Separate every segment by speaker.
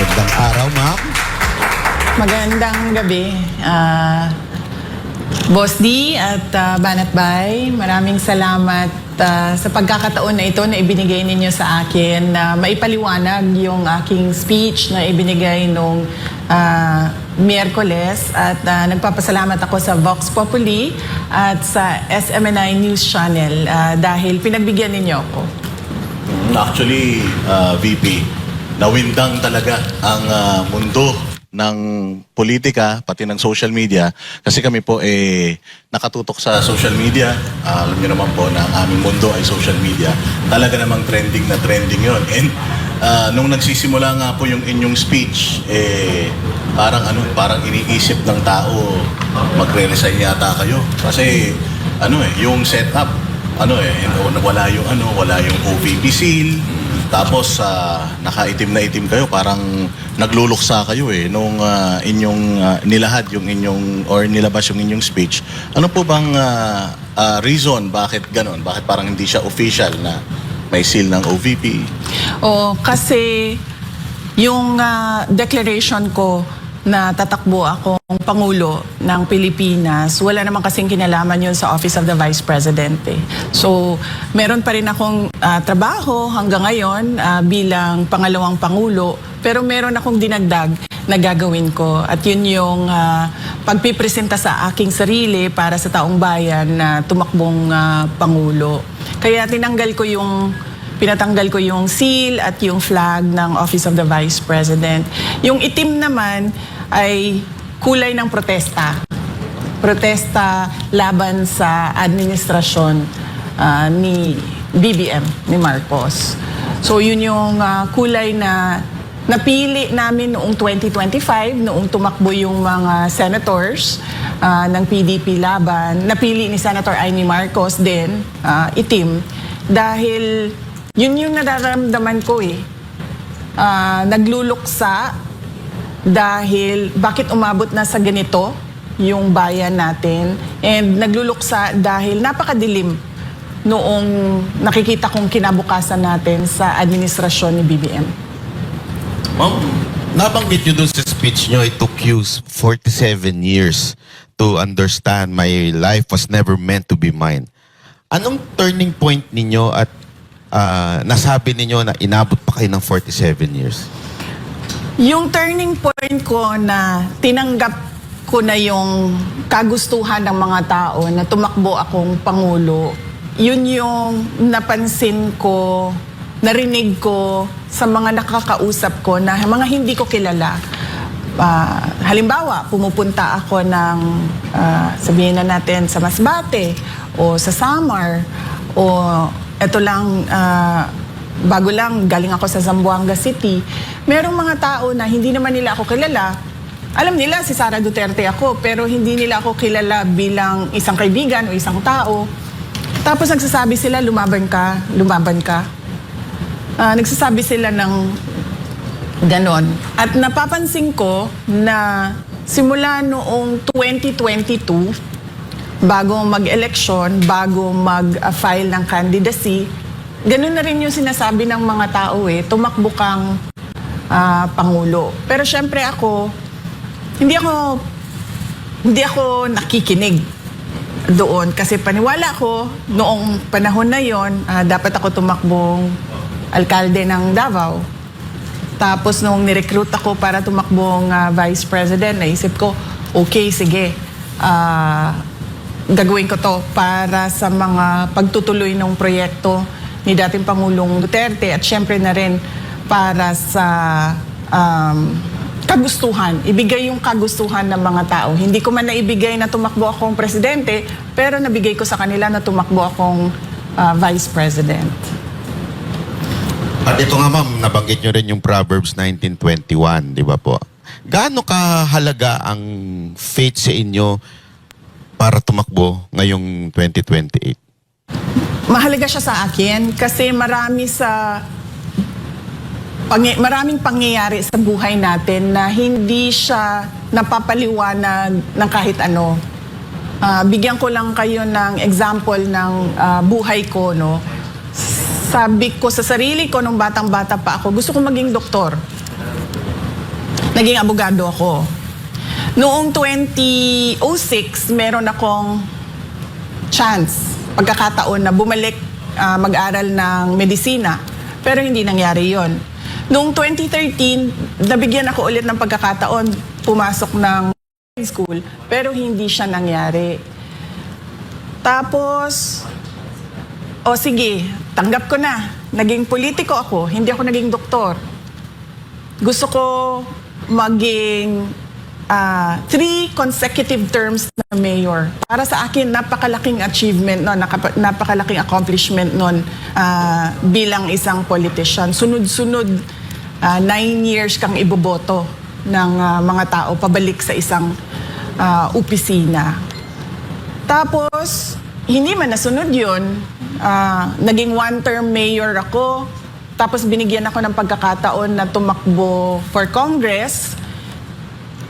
Speaker 1: Magandang araw, ma'am.
Speaker 2: Magandang gabi, Boss D at Banat Bay. Maraming salamat sa pagkakataon na ito na ibinigay ninyo sa akin na maipaliwanag yung aking speech na ibinigay nung Miyerkules at nagpapasalamat ako sa Vox Populi at sa SMNI News Channel dahil pinagbigyan ninyo ako.
Speaker 3: Actually, VP, nawindang talaga ang mundo ng politika, pati ng social media. Kasi kami po nakatutok sa social media. Alam niyo naman po na ang aming mundo ay social media. Talaga namang trending na trending yon. And nung nagsisimula nga po yung inyong speech, parang iniisip ng tao, magre-resign yata kayo. Kasi yung setup, wala yung OVP seal. Tapos nakaitim na itim kayo, parang nagluluksa kayo nung inyong nilahad yung inyong or nilabas yung inyong speech. Ano po bang reason bakit ganon? Bakit parang hindi siya official na may seal ng OVP?
Speaker 2: Kasi yung declaration ko na tatakbo akong Pangulo ng Pilipinas, wala naman kasing kinalaman yun sa Office of the Vice President. So, meron pa rin akong trabaho hanggang ngayon bilang pangalawang Pangulo, pero meron akong dinagdag na gagawin ko. At yun yung pagpipresenta sa aking sarili para sa taong bayan na tumakbong Pangulo. Kaya pinatanggal ko yung seal at yung flag ng Office of the Vice President. Yung itim naman ay kulay ng protesta. Protesta laban sa administrasyon ni BBM, ni Marcos. So yun yung kulay na napili namin noong 2025, noong tumakbo yung mga senators ng PDP laban. Napili ni Senator Amy Marcos din, itim, dahil yun yung nararamdaman ko nagluluksa dahil bakit umabot na sa ganito yung bayan natin, and nagluluksa dahil napakadilim noong nakikita kong kinabukasan natin sa administrasyon ni BBM.
Speaker 1: Ma'am, nabanggit nyo dun sa speech nyo, it took you 47 years to understand my life was never meant to be mine. Anong turning point ninyo at nasabi ninyo na inabot pa kayo ng 47 years?
Speaker 2: Yung turning point ko na tinanggap ko na yung kagustuhan ng mga tao na tumakbo akong Pangulo, yun yung napansin ko, narinig ko sa mga nakakausap ko na mga hindi ko kilala. Halimbawa, pumupunta ako ng, sabihin na natin, sa Masbate o sa Samar o eto lang, bago lang, galing ako sa Zamboanga City. Merong mga tao na hindi naman nila ako kilala. Alam nila si Sara Duterte ako, pero hindi nila ako kilala bilang isang kaibigan o isang tao. Tapos nagsasabi sila, lumaban ka, lumaban ka. Nagsasabi sila ng ganon. At napapansin ko na simula noong 2022, bago mag-eleksyon, bago mag-file ng candidacy, ganun na rin yung sinasabi ng mga tao tumakbo kang Pangulo. Pero syempre ako, hindi ako nakikinig doon kasi paniwala ko noong panahon na yon, dapat ako tumakbong alkalde ng Davao. Tapos nung nirecruit ako para tumakbong Vice President, naisip ko, okay, sige, gagawin ko to para sa mga pagtutuloy ng proyekto ni dating Pangulong Duterte at syempre na rin para sa kagustuhan. Ibigay yung kagustuhan ng mga tao. Hindi ko man naibigay na tumakbo akong presidente, pero nabigay ko sa kanila na tumakbo akong Vice President.
Speaker 1: At ito nga ma'am, nabanggit nyo rin yung Proverbs 19:21, di ba po? Gaano kahalaga ang faith sa inyo para tumakbo ngayong 2028?
Speaker 2: Mahalaga siya sa akin kasi maraming pangyayari sa buhay natin na hindi siya napapaliwanag ng kahit ano. Bigyan ko lang kayo ng example ng buhay ko, no? Sabi ko sa sarili ko nung batang-bata pa ako, gusto ko maging doktor. naging abogado ako. Noong 2006, meron akong chance, pagkakataon na bumalik mag-aral ng medisina. Pero hindi nangyari yon. Noong 2013, nabigyan ako ulit ng pagkakataon, pumasok ng school, pero hindi siya nangyari. Tapos, sige, tanggap ko na. Naging politiko ako, hindi ako naging doktor. Gusto ko maging 3 consecutive terms na mayor. Para sa akin, napakalaking achievement nun, napakalaking accomplishment nun bilang isang politician. Sunod-sunod, 9 years kang iboboto ng mga tao pabalik sa isang opisina. Tapos, hindi man nasunod yun. Naging 1-term mayor ako. Tapos binigyan ako ng pagkakataon na tumakbo for Congress.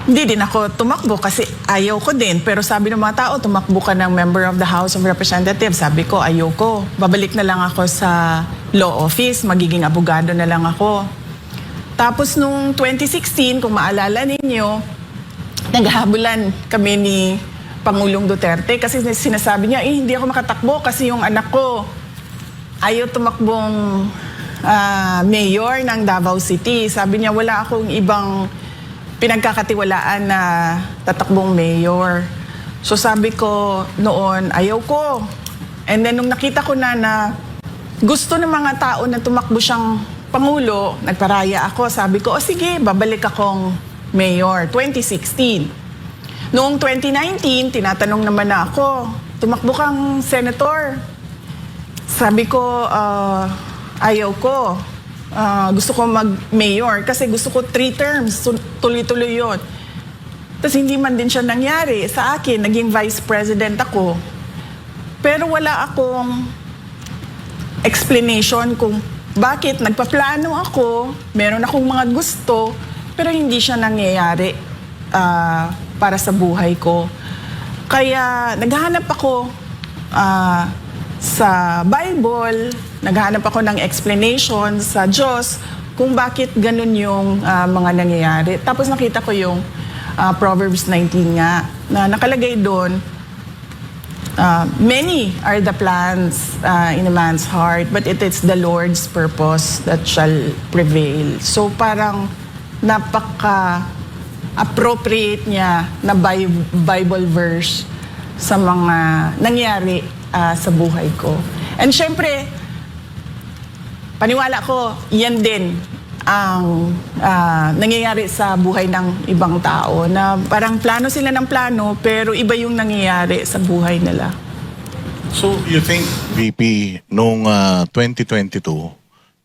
Speaker 2: Hindi din ako tumakbo kasi ayaw ko din. Pero sabi ng mga tao, tumakbo ka ng member of the House of Representatives. Sabi ko, ayaw ko. Babalik na lang ako sa law office. Magiging abogado na lang ako. Tapos nung 2016, kung maalala ninyo, naghahabulan kami ni Pangulong Duterte kasi sinasabi niya, hindi ako makatakbo kasi yung anak ko ayaw tumakbong mayor ng Davao City. Sabi niya, wala akong ibang pinagkakatiwalaan na tatakbong mayor. So sabi ko noon, ayaw ko. And then nung nakita ko na gusto ng mga tao na tumakbo siyang Pangulo, nagparaya ako. Sabi ko, sige, babalik akong mayor. 2016. Noong 2019, tinatanong naman na ako, tumakbo kang senator. Sabi ko, ayaw ko. Gusto ko mag-mayor kasi gusto ko 3 terms. Tuloy-tuloy yun. Tapos hindi man din siya nangyari. Sa akin, naging vice president ako. Pero wala akong explanation kung bakit nagpaplano ako, meron akong mga gusto, pero hindi siya nangyayari para sa buhay ko. Kaya naghahanap ako sa Bible, naghahanap ako ng explanation sa Diyos kung bakit ganun yung mga nangyayari. Tapos nakita ko yung Proverbs 19 nga, na nakalagay doon, many are the plans in a man's heart, but it is the Lord's purpose that shall prevail. So parang napaka-appropriate niya na Bible verse sa mga nangyari sa buhay ko. And syempre, paniwala ko, yan din ang nangyayari sa buhay ng ibang tao na parang plano sila ng plano pero iba yung nangyayari sa buhay nila.
Speaker 3: So, you think, VP, noong 2022,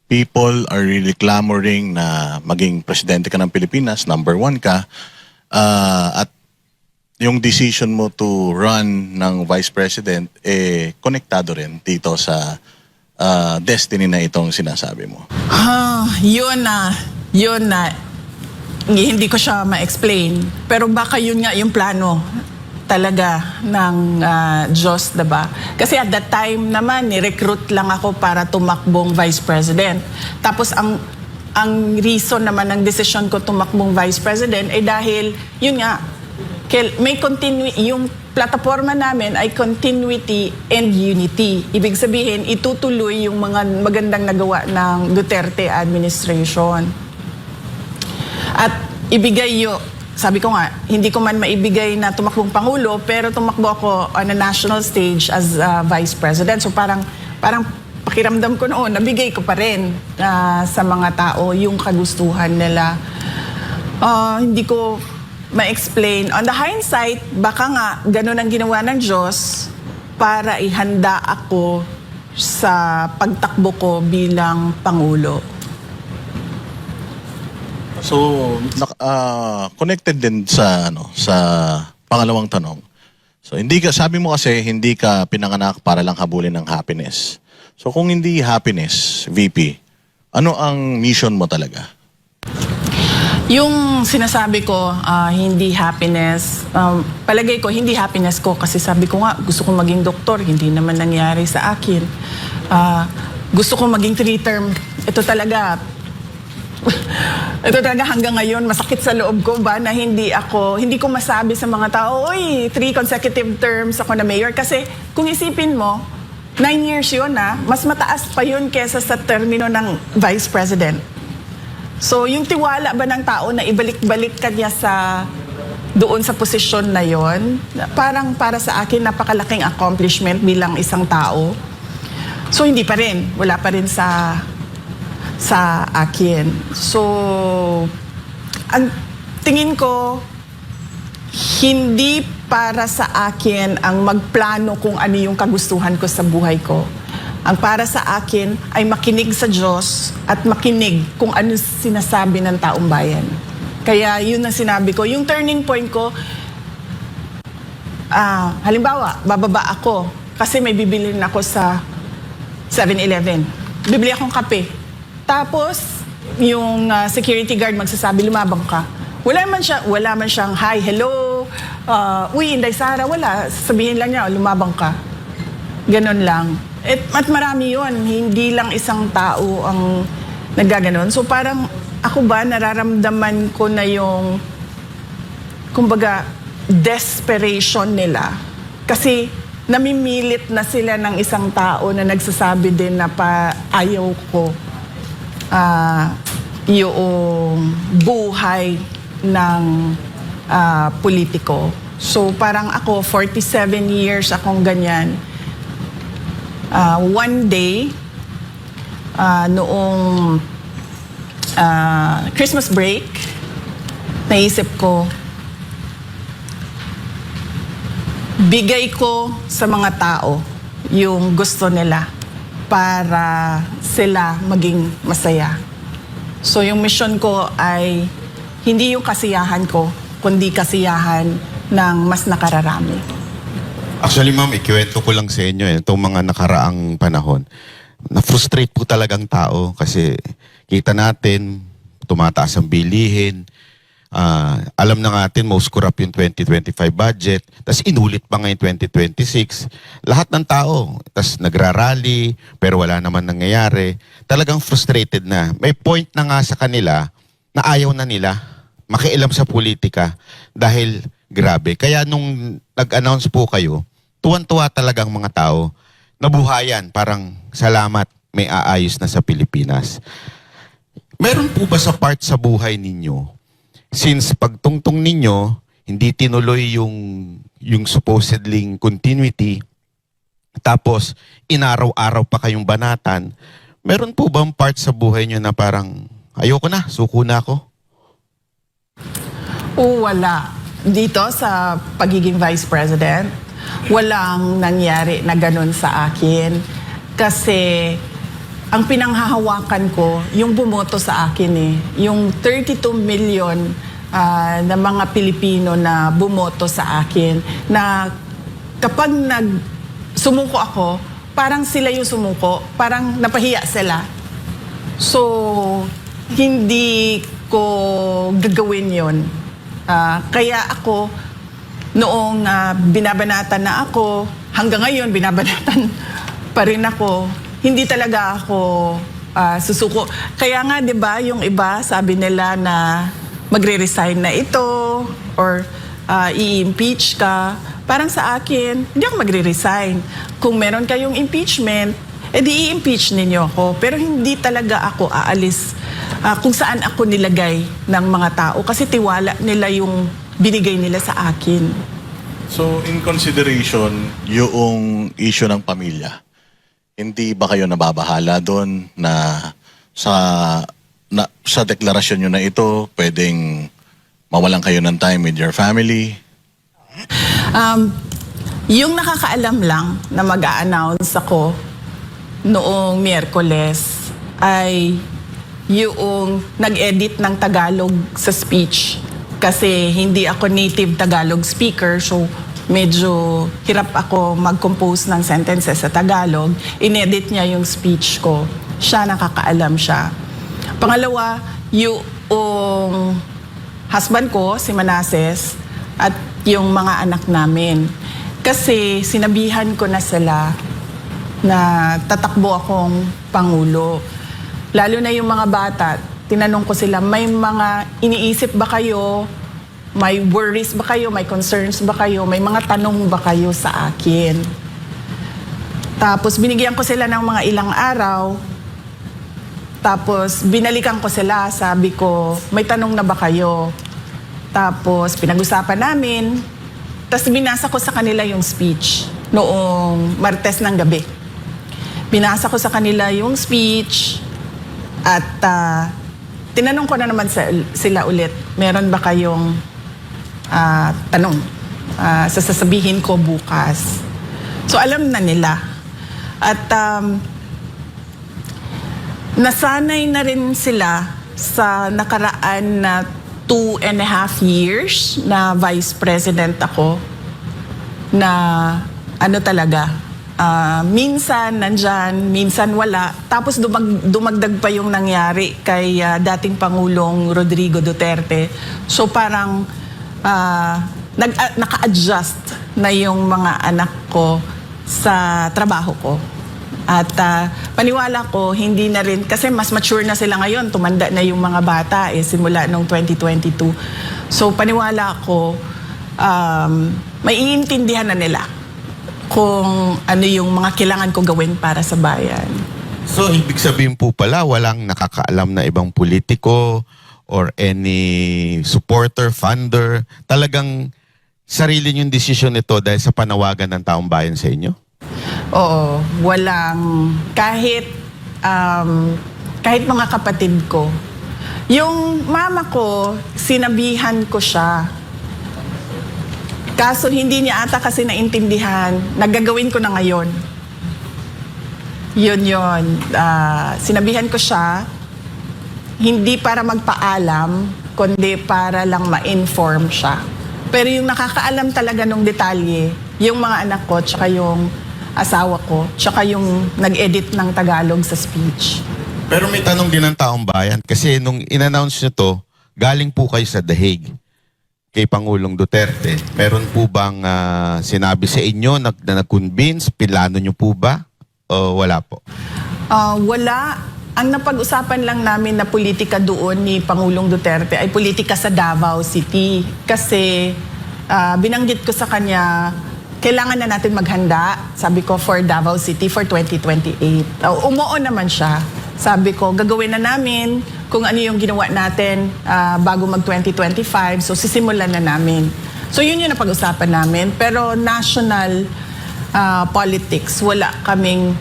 Speaker 3: people are really clamoring na maging presidente ka ng Pilipinas, number 1 ka, at yung decision mo to run ng vice president, konektado rin dito sa destiny na itong sinasabi mo?
Speaker 2: Yun na, hindi ko siya ma-explain. Pero baka yun nga yung plano talaga ng Diyos, diba? Kasi at that time naman, ni-recruit lang ako para tumakbong vice president. Tapos ang reason naman ng decision ko tumakbong vice president ay dahil, yun nga, may yung plataforma namin ay continuity and unity. Ibig sabihin, itutuloy yung mga magandang nagawa ng Duterte administration. At ibigay sabi ko nga, hindi ko man maibigay na tumakbong Pangulo, pero tumakbo ako on a national stage as Vice President. So parang pakiramdam ko noon, nabigay ko pa rin sa mga tao yung kagustuhan nila. Hindi ko ma-explain. On the hindsight, baka nga ganun ang ginawa ng Diyos para ihanda ako sa pagtakbo ko bilang Pangulo.
Speaker 3: So, connected din sa pangalawang tanong. So, sabi mo kasi hindi ka pinanganak para lang habulin ng happiness. So, kung hindi happiness, VP, ano ang mission mo talaga?
Speaker 2: Yung sinasabi ko, hindi happiness, palagay ko, hindi happiness ko kasi sabi ko nga, gusto kong maging doktor, hindi naman nangyari sa akin. Gusto kong maging 3-term, ito talaga, Ito talaga hanggang ngayon, masakit sa loob ko ba na hindi ko masabi sa mga tao, uy, 3 consecutive terms ako na mayor. Kasi kung isipin mo, 9 years yun mas mataas pa yun kesa sa termino ng vice president. So yung tiwala ba ng tao na ibalik-balik ka niya doon sa posisyon na yon, parang para sa akin napakalaking accomplishment bilang isang tao. So hindi pa rin, wala pa rin sa akin. So, ang tingin ko, hindi para sa akin ang magplano kung ano yung kagustuhan ko sa buhay ko. Ang para sa akin ay makinig sa Diyos at makinig kung ano sinasabi ng taong bayan. Kaya yun ang sinabi ko. Yung turning point ko, halimbawa, bababa ako kasi may bibilin ako sa 7-Eleven. Bibili akong kape. Tapos, yung security guard magsasabi, lumabang ka. Wala man siyang, hi, hello, uy, Inday Sara, wala. Sabihin lang niya, lumabang ka. Ganon lang. At marami yun. Hindi lang isang tao ang naggaganon. So parang ako ba, nararamdaman ko na yung, kumbaga, desperation nila. Kasi namimilit na sila ng isang tao na nagsasabi din na ayaw ko yung buhay ng politiko. So parang ako, 47 years akong ganyan. One day, noong Christmas break, naisip ko, bigay ko sa mga tao yung gusto nila para sila maging masaya. So yung mission ko ay hindi yung kasiyahan ko, kundi kasiyahan ng mas nakararami.
Speaker 1: Actually, ma'am, ikiwento ko lang sa inyo itong mga nakaraang panahon. Na-frustrate po talagang tao kasi kita natin, tumataas ang bilihin. Alam na natin, most corrupt yung 2025 budget. Tapos inulit pa ngayon 2026. Lahat ng tao, tapos nagrarally, pero wala naman nangyayari. Talagang frustrated na. May point na nga sa kanila na ayaw na nila makialam sa politika dahil grabe. Kaya nung nag-announce po kayo, tuwan-tuwa talagang mga tao, nabuhayan, parang salamat, may aayos na sa Pilipinas. Meron po ba sa part sa buhay ninyo, since pagtungtong ninyo, hindi tinuloy yung supposedly continuity, tapos inaraw-araw pa kayong banatan, meron po bang part sa buhay nyo na parang, ayoko na, suko na ako?
Speaker 2: Wala. Dito sa pagiging vice president, walang nangyari na ganun sa akin. Kasi ang pinanghahawakan ko, yung bumoto sa akin yung 32 million na mga Pilipino na bumoto sa akin, na kapag sumuko ako, parang sila yung sumuko, parang napahiya sila. So, hindi ko gagawin yon. Kaya ako, noong binabanatan na ako, hanggang ngayon binabanatan pa rin ako, hindi talaga ako susuko. Kaya nga, di ba, yung iba, sabi nila na magre-resign na ito or i-impeach ka. Parang sa akin, hindi ako magre-resign. Kung meron kayong impeachment, edi i-impeach ninyo ako. Pero hindi talaga ako aalis kung saan ako nilagay ng mga tao. Kasi tiwala nila yung binigay nila sa akin.
Speaker 3: So, in consideration, yung issue ng pamilya, hindi ba kayo nababahala doon na sa deklarasyon nyo na ito, pwedeng mawalan kayo ng time with your family?
Speaker 2: Yung nakakaalam lang na mag-a-announce ako noong Miyerkules ay yung nag-edit ng Tagalog sa speech. Kasi hindi ako native Tagalog speaker, so medyo hirap ako mag-compose ng sentences sa Tagalog. Inedit niya yung speech ko. Siya, nakakaalam siya. Pangalawa, yung husband ko, si Manases, at yung mga anak namin. Kasi sinabihan ko na sila na tatakbo akong Pangulo. Lalo na yung mga bata, tinanong ko sila, may mga iniisip ba kayo? May worries ba kayo? May concerns ba kayo? May mga tanong ba kayo sa akin? Tapos binigyan ko sila ng mga ilang araw. Tapos binalikan ko sila, sabi ko, may tanong na ba kayo? Tapos pinag-usapan namin. Tapos binasa ko sa kanila yung speech noong Martes ng gabi. Binasa ko sa kanila yung speech at tinanong ko na naman sila ulit, meron ba kayong tanong? Sasabihin ko bukas. So alam na nila. At nasanay na rin sila sa nakaraan na 2.5 years na vice president ako na ano talaga, minsan nandyan, minsan wala. Tapos dumagdag pa yung nangyari kay dating Pangulong Rodrigo Duterte. So parang naka-adjust na yung mga anak ko sa trabaho ko. At paniwala ko, hindi na rin, kasi mas mature na sila ngayon, tumanda na yung mga bata simula noong 2022. So paniwala ko, may iintindihan na nila kung ano yung mga kailangan ko gawin para sa bayan.
Speaker 1: So, ibig sabihin po pala, walang nakakaalam na ibang politiko or any supporter, funder. Talagang sarili niyong desisyon ito dahil sa panawagan ng taong bayan sa inyo?
Speaker 2: Oo, walang, kahit mga kapatid ko. Yung mama ko, sinabihan ko siya. Kaso hindi niya ata kasi naintindihan, nagagawin ko na ngayon. Yun. Sinabihan ko siya, hindi para magpaalam, kundi para lang ma-inform siya. Pero yung nakakaalam talaga ng detalye, yung mga anak ko, tsaka yung asawa ko, tsaka yung nag-edit ng Tagalog sa speech.
Speaker 1: Pero may tanong din ng taong bayan kasi nung in-announce nyo to, galing po kayo sa The Hague kay Pangulong Duterte. Meron po bang sinabi sa inyo na nag-convince? Pilano nyo po ba? O wala po?
Speaker 2: Wala. Ang napag-usapan lang namin na politika doon ni Pangulong Duterte ay politika sa Davao City. Kasi binanggit ko sa kanya, kailangan na natin maghanda, sabi ko, for Davao City for 2028. Umuo naman siya. Sabi ko, gagawin na namin kung ano yung ginawa natin bago mag-2025. So, sisimulan na namin. So, yun yung napag-usapan namin. Pero national politics, wala kaming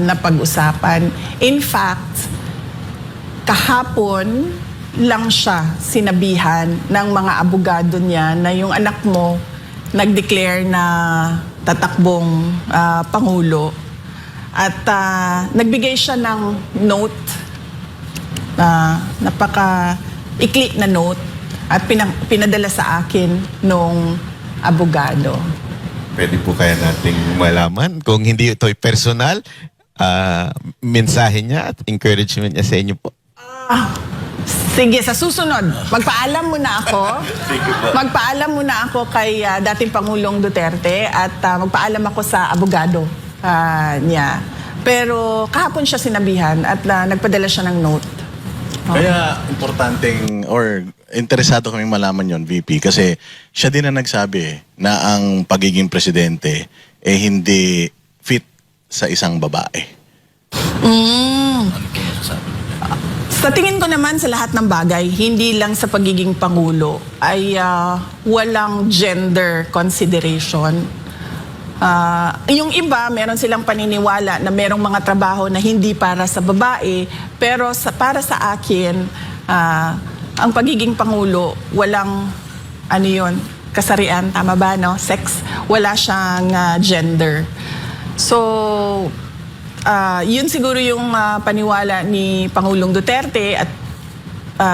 Speaker 2: napag-usapan. In fact, kahapon lang siya sinabihan ng mga abogado niya na yung anak mo nag-declare na tatakbong Pangulo. At nagbigay siya ng note, napaka-ikli na note, at pinadala sa akin nung abogado.
Speaker 1: Pwede po kaya nating malaman kung hindi ito ay personal, mensahe niya at encouragement niya sa inyo po?
Speaker 2: Sige, sa susunod, magpaalam muna ako. Magpaalam muna ako kay dating Pangulong Duterte at magpaalam ako sa abogado niya. Pero kahapon siya sinabihan at nagpadala siya ng note.
Speaker 3: Kaya importanteng or interesado kaming malaman yon, VP, kasi siya din ang nagsabi na ang pagiging presidente hindi fit sa isang babae. Ano po masasabi niyo?
Speaker 2: Sa tingin ko naman sa lahat ng bagay, hindi lang sa pagiging Pangulo, ay walang gender consideration. Yung iba, meron silang paniniwala na merong mga trabaho na hindi para sa babae, pero para sa akin, ang pagiging Pangulo, walang kasarian, tama ba, no? Sex, wala siyang gender. So, yun siguro yung paniwala ni Pangulong Duterte at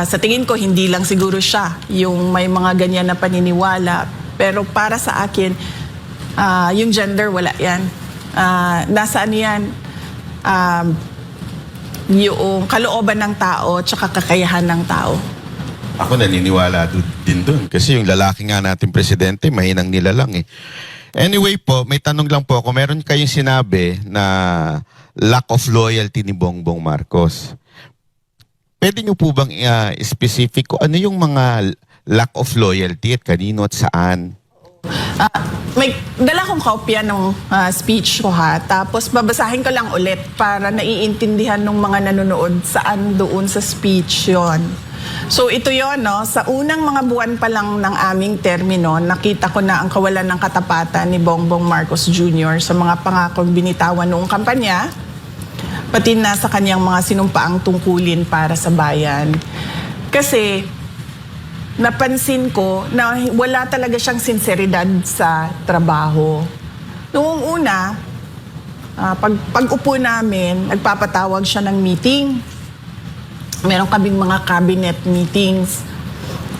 Speaker 2: sa tingin ko hindi lang siguro siya yung may mga ganyan na paniniwala, pero para sa akin yung gender wala yan. Nasaan yan? Yung kalooban ng tao tsaka kakayahan ng tao.
Speaker 1: Ako naniniwala din dun kasi yung lalaki nga natin presidente mahinang nila lang eh. Anyway po, may tanong lang po ako. Meron kayong sinabi na lack of loyalty ni Bongbong Marcos. pwede nyo po bang specific ko ano yung mga lack of loyalty at kanino at saan?
Speaker 2: May dala kong kopya ng speech ko ha. Tapos babasahin ko lang ulit para naiintindihan ng mga nanonood saan doon sa speech yon. So ito yon, no? Sa unang mga buwan pa lang ng aming termino, nakita ko na ang kawalan ng katapatan ni Bongbong Marcos Jr. sa mga pangakong binitawan noong kampanya, pati na sa kanyang mga sinumpaang tungkulin para sa bayan. Kasi napansin ko na wala talaga siyang sinseridad sa trabaho. Noong una, pag-upo namin, nagpapatawag siya ng meeting. Meron kaming mga cabinet meetings.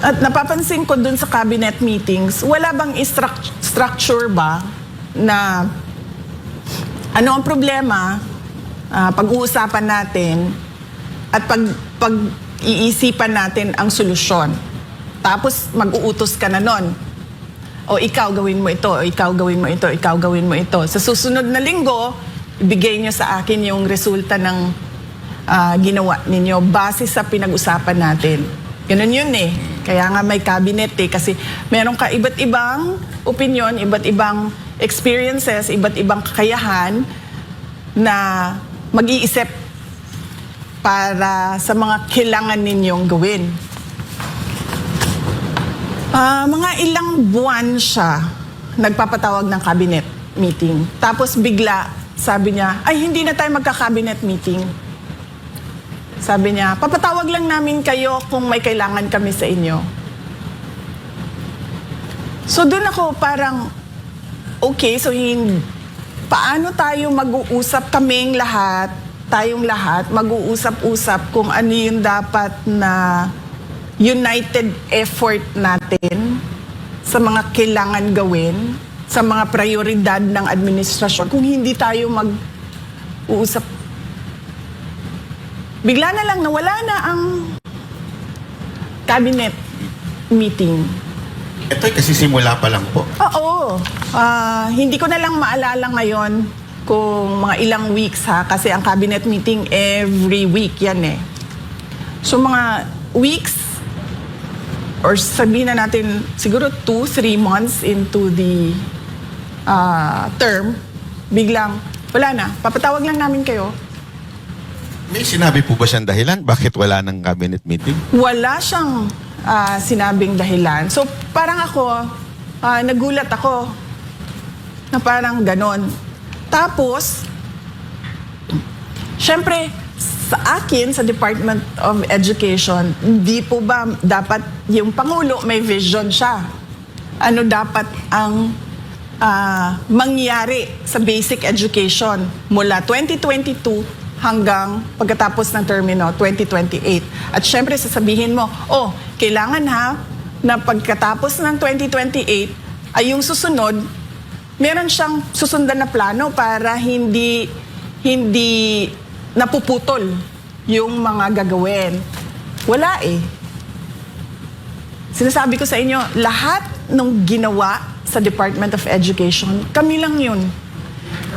Speaker 2: At napapansin ko dun sa cabinet meetings, wala bang structure ba na ano ang problema, pag-uusapan natin at pag-iisipan natin ang solusyon. Tapos mag-uutos ka na nun. O ikaw gawin mo ito, o ikaw gawin mo ito, ikaw gawin mo ito. Sa susunod na linggo, ibigay niyo sa akin yung resulta ng ginawa ninyo base sa pinag-usapan natin. Ganun yun eh. Kaya nga may cabinet eh. Kasi meron ka iba't ibang opinion, iba't ibang experiences, iba't ibang kakayahan na mag-iisip para sa mga kailangan ninyong gawin. Mga ilang buwan siya nagpapatawag ng cabinet meeting. Tapos bigla, sabi niya, ay hindi na tayo magka-cabinet meeting. Sabi niya, papatawag lang namin kayo kung may kailangan kami sa inyo. So doon ako parang, okay, so paano tayo mag-uusap kaming lahat, tayong lahat, mag-uusap-usap kung ano yung dapat na united effort natin sa mga kailangan gawin, sa mga prioridad ng administrasyon, kung hindi tayo mag-uusap. Bigla na lang nawala na ang cabinet meeting.
Speaker 1: Ito'y kasi simula pa lang po.
Speaker 2: Oo. Hindi ko na lang maalala ngayon kung mga ilang weeks ha, kasi ang cabinet meeting every week yan eh. So mga weeks, or sabihin na natin siguro 2-3 months into the term, biglang wala na, papatawag lang namin kayo.
Speaker 1: May sinabi po ba siyang dahilan? Bakit wala ng cabinet meeting?
Speaker 2: Wala siyang sinabing dahilan. So parang ako, nagulat ako na parang ganon. Tapos, syempre, sa akin, sa Department of Education, hindi po ba dapat yung Pangulo may vision siya? Ano dapat ang mangyari sa basic education mula 2022 hanggang pagkatapos ng termino 2028. At syempre sasabihin mo, kailangan ha na pagkatapos ng 2028 ay yung susunod, meron siyang susundan na plano para hindi napuputol yung mga gagawin. Wala eh. Sinasabi ko sa inyo, lahat ng ginawa sa Department of Education, kami lang yun.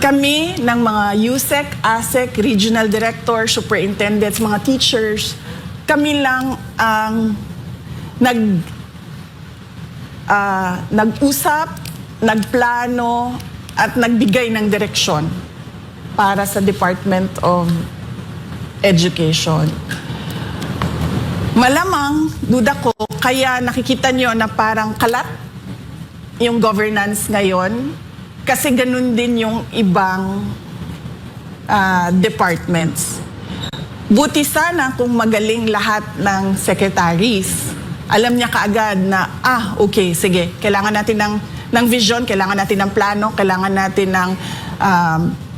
Speaker 2: Kami ng mga USEC, ASEC, Regional Director, Superintendents, mga teachers, kami lang ang nag-usap, nagplano, at nagbigay ng direksyon para sa Department of Education. Malamang, duda ko, kaya nakikita nyo na parang kalat yung governance ngayon kasi ganun din yung ibang departments. Buti sana kung magaling lahat ng secretaries. Alam niya kaagad na, okay, sige, kailangan natin ng vision, kailangan natin ng plano, kailangan natin ng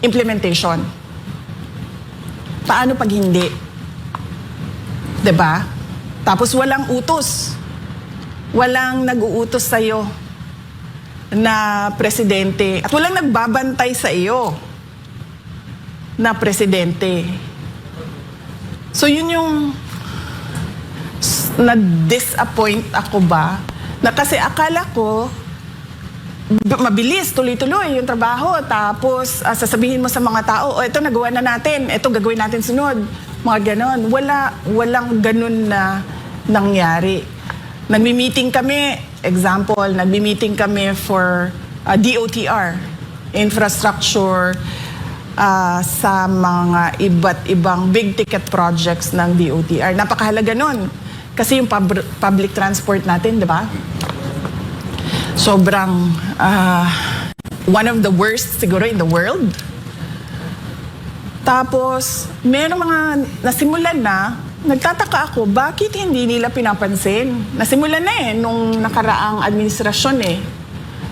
Speaker 2: implementation. Paano pag hindi? 'Di ba? Tapos walang utos. Walang nag-uutos sa'yo na presidente. At walang nagbabantay sa iyo na presidente. So yun yung na-disappoint ako ba? Na kasi akala ko mabilis, tuloy-tuloy yung trabaho. Tapos sasabihin mo sa mga tao, ito nagawa na natin, ito gagawin natin sunod. Mga ganon. Walang ganon na nangyari. Nagmi-meeting kami, example, nagmi-meeting kami for DOTR, infrastructure, sa mga iba't ibang big ticket projects ng DOTR. Napakahalaga nun. Kasi yung public transport natin, di ba? Sobrang one of the worst siguro in the world. Tapos, meron mga nasimulan na, nagtataka ako, bakit hindi nila pinapansin? Nasimulan na nung nakaraang administrasyon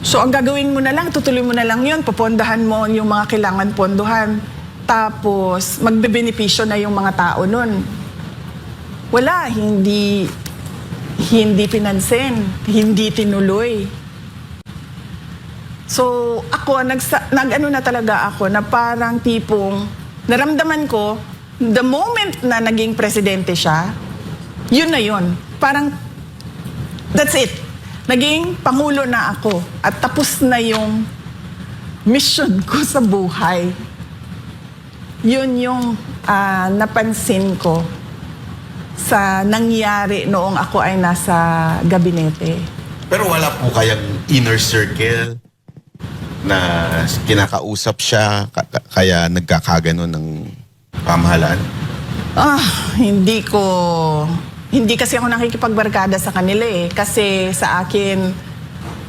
Speaker 2: So, ang gagawin mo na lang, tutuloy mo na lang yun, pupondahan mo yung mga kailangan pondohan. Tapos, magbebenepisyo na yung mga tao nun. Wala, hindi pinansin, hindi tinuloy. So, ako, nag-ano na talaga ako na parang tipong, naramdaman ko, the moment na naging presidente siya, yun na yun. Parang, that's it. Naging pangulo na ako. At tapos na yung mission ko sa buhay. Yun yung napansin ko sa nangyari noong ako ay nasa gabinete.
Speaker 1: Pero wala po kayang inner circle na kinakausap siya kaya nagkakaganon ng pamahalaan? Hindi kasi ako nakikipagbarkada sa kanila kasi sa akin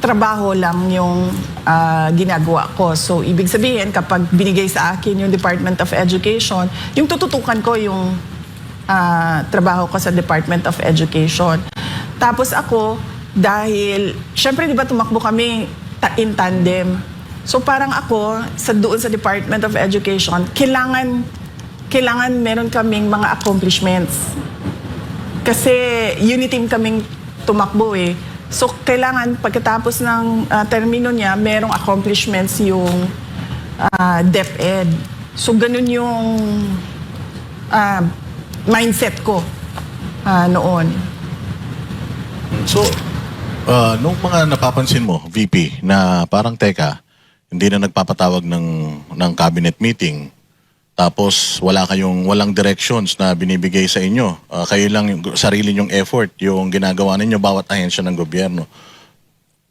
Speaker 1: trabaho lang yung ginagawa ko. So ibig sabihin kapag binigay sa akin yung Department of Education, yung tututukan ko yung trabaho ko sa Department of Education. Tapos ako, dahil syempre di ba tumakbo kami in tandem. So parang ako, doon sa Department of Education, kailangan meron kaming mga accomplishments. Kasi unity kaming tumakbo So kailangan pagkatapos ng termino niya, merong accomplishments yung DepEd. So ganun yung mindset ko noon.
Speaker 3: So, nung mga napapansin mo, VP, na parang teka, hindi na nagpapatawag ng cabinet meeting, tapos walang directions na binibigay sa inyo. Kayo lang yung sarili nyong effort, yung ginagawa ninyo bawat ahensya ng gobyerno.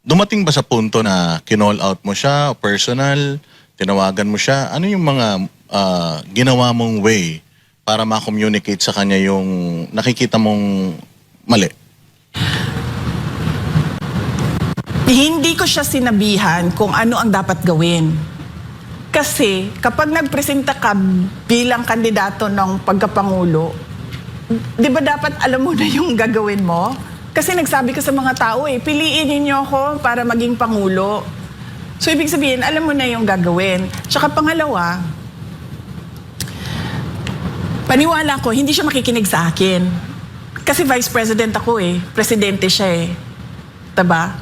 Speaker 3: Dumating ba sa punto na kinall out mo siya, personal, tinawagan mo siya? Ano yung mga ginawa mong way para ma-communicate sa kanya yung nakikita mong mali?
Speaker 2: Hindi ko siya sinabihan kung ano ang dapat gawin. Kasi kapag nagpresenta ka bilang kandidato ng pagkapangulo, di ba dapat alam mo na yung gagawin mo? Kasi nagsabi ka sa mga tao piliin niyo ako para maging pangulo. So ibig sabihin, alam mo na yung gagawin. Tsaka pangalawa, paniwala ko, hindi siya makikinig sa akin. Kasi vice president ako presidente siya Diba?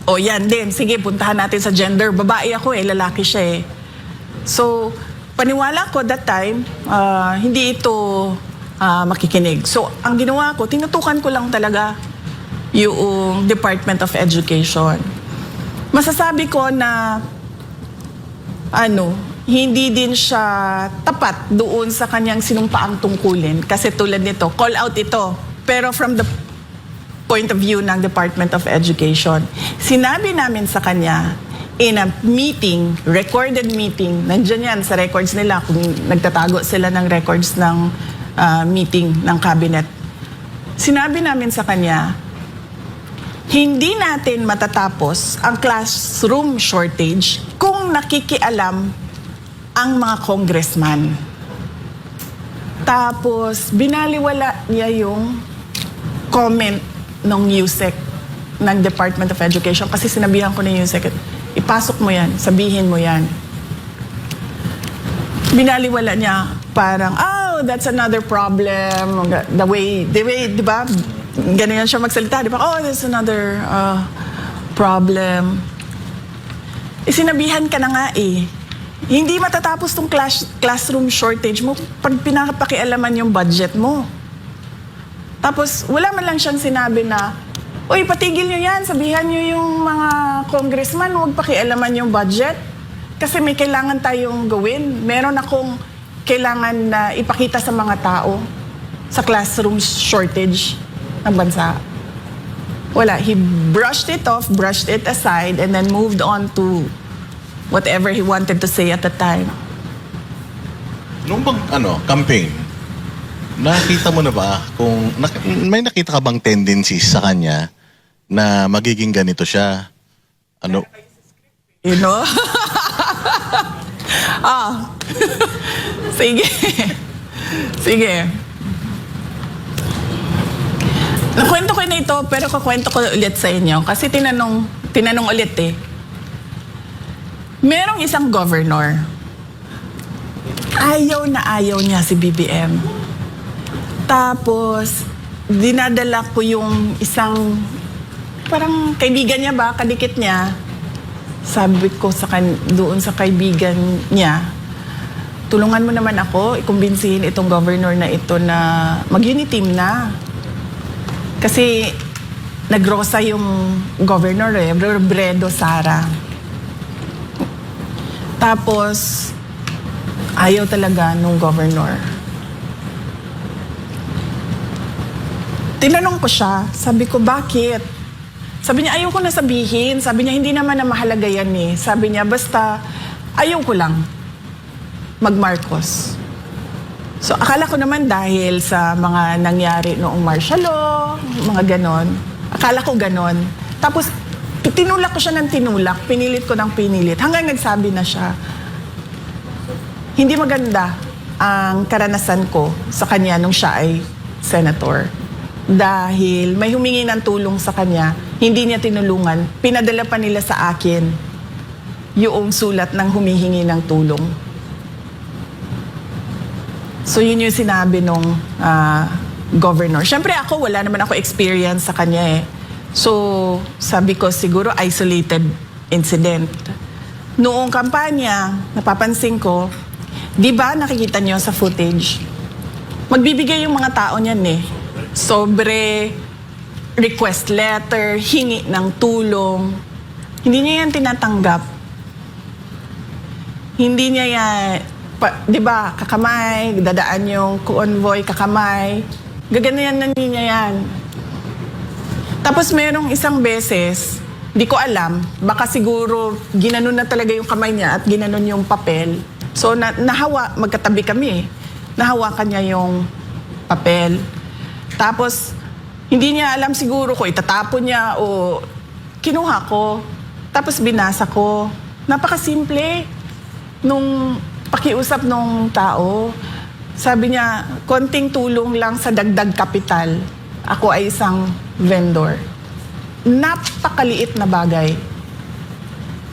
Speaker 2: O yan din, sige, puntahan natin sa gender. Babae ako lalaki siya So, paniwala ko that time, hindi ito makikinig. So, ang ginawa ko, tinutukan ko lang talaga yung Department of Education. Masasabi ko na, hindi din siya tapat doon sa kanyang sinumpaang tungkulin. Kasi tulad nito, call out ito. Pero from the point of view ng Department of Education, sinabi namin sa kanya, in a meeting, recorded meeting, nandyan yan sa records nila kung nagtatago sila ng records ng meeting ng cabinet. Sinabi namin sa kanya, hindi natin matatapos ang classroom shortage kung nakikialam ang mga congressman. Tapos, binaliwala niya yung comment ng USEC, ng Department of Education, kasi sinabihan ko ng USEC, ipasok mo yan, sabihin mo yan. Binaliwala niya, parang, that's another problem. The way, di ba? Ganyan siya magsalita, di ba? That's another problem. Sinabihan ka na nga Hindi matatapos tong classroom shortage mo pag pinapakialaman yung budget mo. Tapos, wala man lang siyang sinabi na, uy, patigil nyo yan, sabihan nyo yung mga congressman, huwag pakialaman yung budget. Kasi may kailangan tayong gawin. Meron akong kailangan na ipakita sa mga tao sa classroom shortage ng bansa. Wala. He brushed it off, brushed it aside, and then moved on to whatever he wanted to say at the time.
Speaker 3: Nung bang, campaign, nakita mo na ba kung, may nakita ka bang tendencies sa kanya na magiging ganito siya? Ano?
Speaker 2: You know? Sige. Sige. Nakwento ko na ito, pero kukwento ko ulit sa inyo. Kasi tinanong ulit eh. Merong isang governor. Ayaw na ayaw niya si BBM. Tapos, dinadala ko yung isang, parang kaibigan niya ba, kadikit niya. Sabi ko doon sa kaibigan niya, tulungan mo naman ako, ikumbinsihin itong governor na ito na mag-uniteam na. Kasi nagrosa yung governor Robredo Sara. Tapos, ayaw talaga nung governor. Tinanong ko siya, sabi ko, bakit? Sabi niya, ayaw ko na sabihin. Sabi niya, hindi naman na mahalaga yan eh. Sabi niya, basta ayaw ko lang mag-Marcos. So, akala ko naman dahil sa mga nangyari noong martial law, mga ganon. Akala ko ganon. Tapos, tinulak ko siya ng tinulak, pinilit ko ng pinilit. Hanggang nagsabi na siya, hindi maganda ang karanasan ko sa kanya nung siya ay senator. Dahil may humingi ng tulong sa kanya, hindi niya tinulungan, pinadala pa nila sa akin yung sulat ng humihingi ng tulong. So yun yung sinabi nung governor. Siyempre ako, wala naman ako experience sa kanya eh. So sabi ko siguro isolated incident. Noong kampanya, napapansin ko, di ba nakikita niyo sa footage, magbibigay yung mga tao niyan eh. Sobre request letter, hingi ng tulong. Hindi niya yan tinatanggap. Hindi niya yan, di ba, kakamay, dadaan yung convoy, kakamay. Gaganayan na niya yan. Tapos merong isang beses, di ko alam, baka siguro ginanon na talaga yung kamay niya at ginanon yung papel. So magkatabi kami. Nahawakan niya yung papel. Tapos, hindi niya alam siguro ko itatapon niya o kinuha ko. Tapos binasa ko. Napakasimple nung pakiusap nung tao. Sabi niya, konting tulong lang sa dagdag kapital. Ako ay isang vendor. Napakaliit na bagay.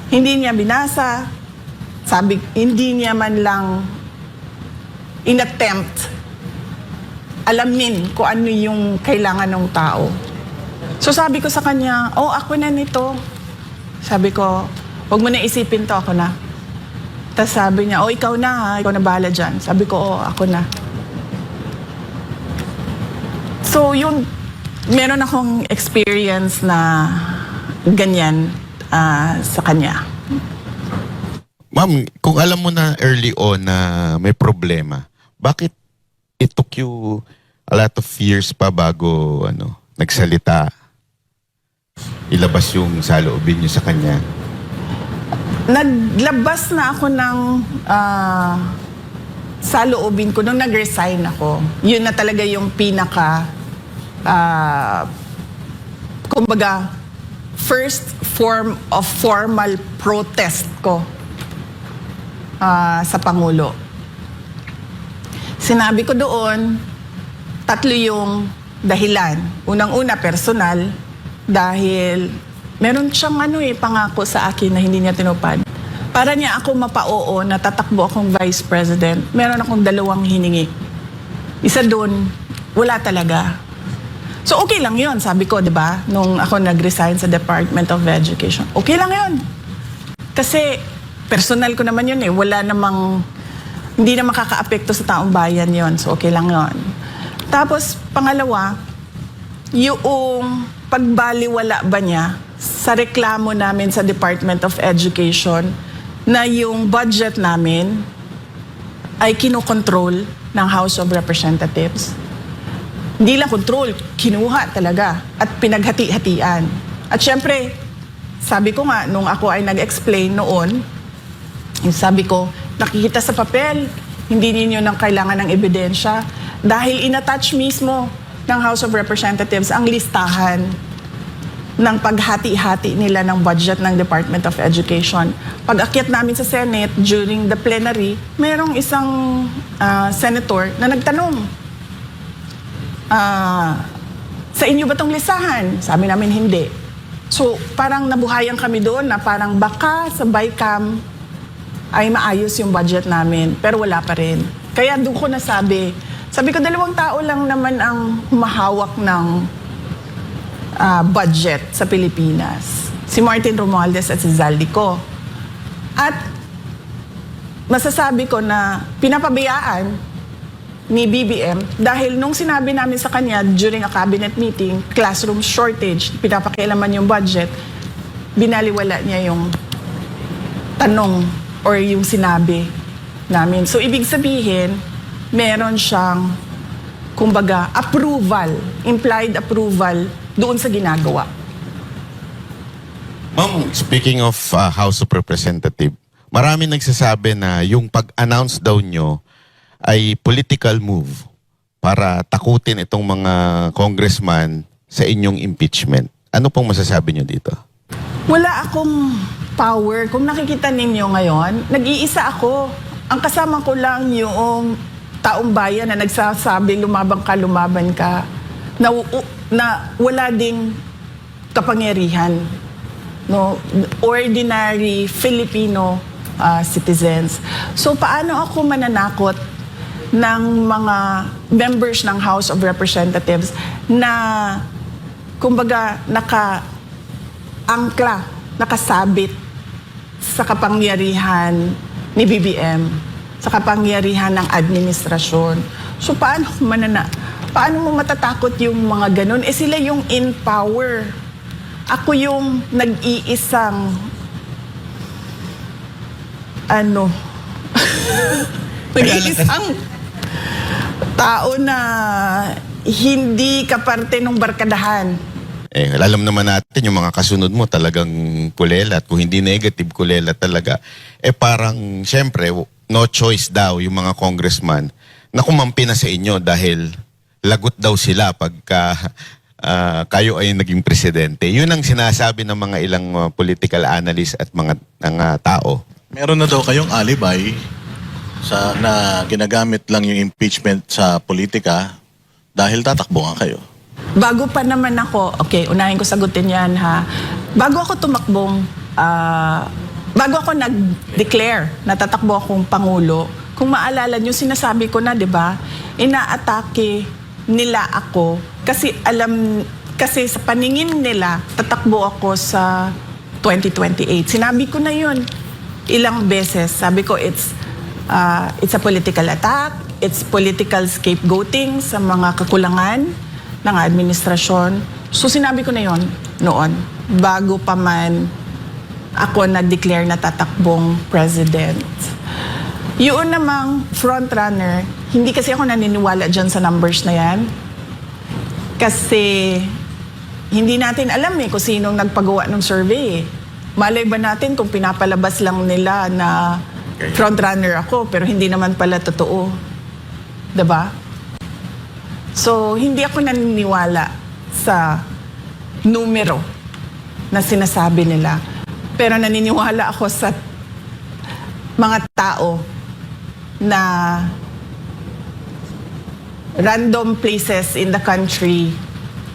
Speaker 2: Hindi niya binasa. Sabi, hindi niya man lang inattempt alamin kung ano yung kailangan ng tao. So sabi ko sa kanya, ako na nito. Sabi ko, huwag mo na isipin to, ako na. Tapos sabi niya, ikaw na ha, ikaw na bahala dyan. Sabi ko, ako na. So yun, meron akong experience na ganyan sa kanya.
Speaker 1: Ma'am, kung alam mo na early on na may problema, bakit it took you a lot of years pa bago nagsalita, ilabas yung saloobin niyo sa kanya?
Speaker 2: Naglabas na ako ng saloobin ko nung nag-resign ako. Yun na talaga yung pinaka kumbaga first form of formal protest ko sa Pangulo. Sinabi ko doon, 3 yung dahilan. Unang-una, personal, dahil meron siyang pangako sa akin na hindi niya tinupad. Para niya ako mapa-oo na tatakbo akong vice president, meron akong 2 hiningi. Isa doon, wala talaga. So okay lang yun, sabi ko, di ba? Nung ako nag-resign sa Department of Education. Okay lang yun. Kasi personal ko naman yun eh. Wala namang, hindi na makaka-apekto sa taong bayan yon. So, okay lang yon. Tapos, pangalawa, yung pagbaliwala ba niya sa reklamo namin sa Department of Education na yung budget namin ay kinokontrol ng House of Representatives. Hindi lang control, kinuha talaga at pinaghati-hatian. At syempre, sabi ko nga, nung ako ay nag-explain noon, sabi ko, nakikita sa papel, hindi ninyo nang kailangan ng ebidensya dahil inattach mismo ng House of Representatives ang listahan ng paghati-hati nila ng budget ng Department of Education. Pag-akyat namin sa Senate during the plenary, merong isang senator na nagtanong, sa inyo ba itong listahan? Sabi namin hindi. So parang nabuhayan kami doon na parang baka sa BICAM ay maayos yung budget namin, pero wala pa rin. Kaya doon ko nasabi, sabi ko 2 tao lang naman ang humahawak ng budget sa Pilipinas. Si Martin Romualdez at si Zaldico. At masasabi ko na pinapabayaan ni BBM dahil nung sinabi namin sa kanya during a cabinet meeting, classroom shortage, pinapakialaman yung budget, binaliwala niya yung tanong or yung sinabi namin. So ibig sabihin, meron siyang kumbaga approval, implied approval doon sa ginagawa.
Speaker 1: Ma'am, speaking of House of Representative, marami nagsasabi na yung pag-announce daw nyo ay political move para takutin itong mga congressman sa inyong impeachment. Ano pong masasabi nyo dito?
Speaker 2: Wala akong power. Kung nakikita ninyo ngayon, nag-iisa ako. Ang kasama ko lang yung taong bayan na nagsasabi lumaban ka, na wala ding kapangyarihan. No? Ordinary Filipino citizens. So paano ako mananakot ng mga members ng House of Representatives na kumbaga naka-angkla, nakasabit sa kapangyarihan ni BBM, sa kapangyarihan ng administrasyon. So paano mo matatakot yung mga ganun? Eh sila yung in power. Ako yung nag-iisang nag-iisang tao na hindi kaparte ng barkadahan.
Speaker 1: Alam naman natin yung mga kasunod mo talagang kulelat. Kung hindi negative, kulelat talaga. Parang, syempre, no choice daw yung mga congressman na kumampi na sa inyo dahil lagot daw sila pagka kayo ay naging presidente. Yun ang sinasabi ng mga ilang political analysts at mga tao.
Speaker 3: Meron na daw kayong alibay na ginagamit lang yung impeachment sa politika dahil tatakbo nga kayo.
Speaker 2: Bago pa naman ako, okay, unahin ko sagutin yan ha. Bago ako tumakbong, bago ako nag-declare na tatakbo akong Pangulo, kung maalala nyo, sinasabi ko na, di ba, inaatake nila ako kasi sa paningin nila, tatakbo ako sa 2028. Sinabi ko na yun ilang beses. Sabi ko, it's a political attack, it's political scapegoating sa mga kakulangan ng administrasyon. So sinabi ko na yon noon, bago pa man ako nag-declare na tatakbong president. Yun namang frontrunner, hindi kasi ako naniniwala dyan sa numbers na yan. Kasi hindi natin alam kung sinong nagpagawa ng survey. Malay ba natin kung pinapalabas lang nila na frontrunner ako pero hindi naman pala totoo. Diba? So, hindi ako naniniwala sa numero na sinasabi nila. Pero naniniwala ako sa mga tao na random places in the country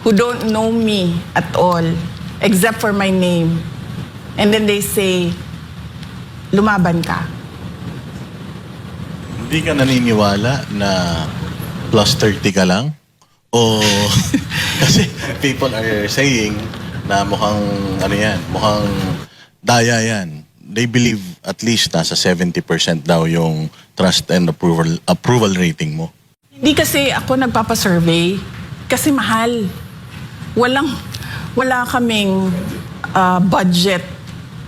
Speaker 2: who don't know me at all except for my name. And then they say, lumaban ka.
Speaker 3: Hindi ka naniniwala na plus 30 ka lang? O kasi people are saying na mukhang mukhang daya yan. They believe at least nasa 70% daw yung trust and approval rating mo.
Speaker 2: Hindi kasi ako nagpapasurvey kasi mahal. Wala kaming budget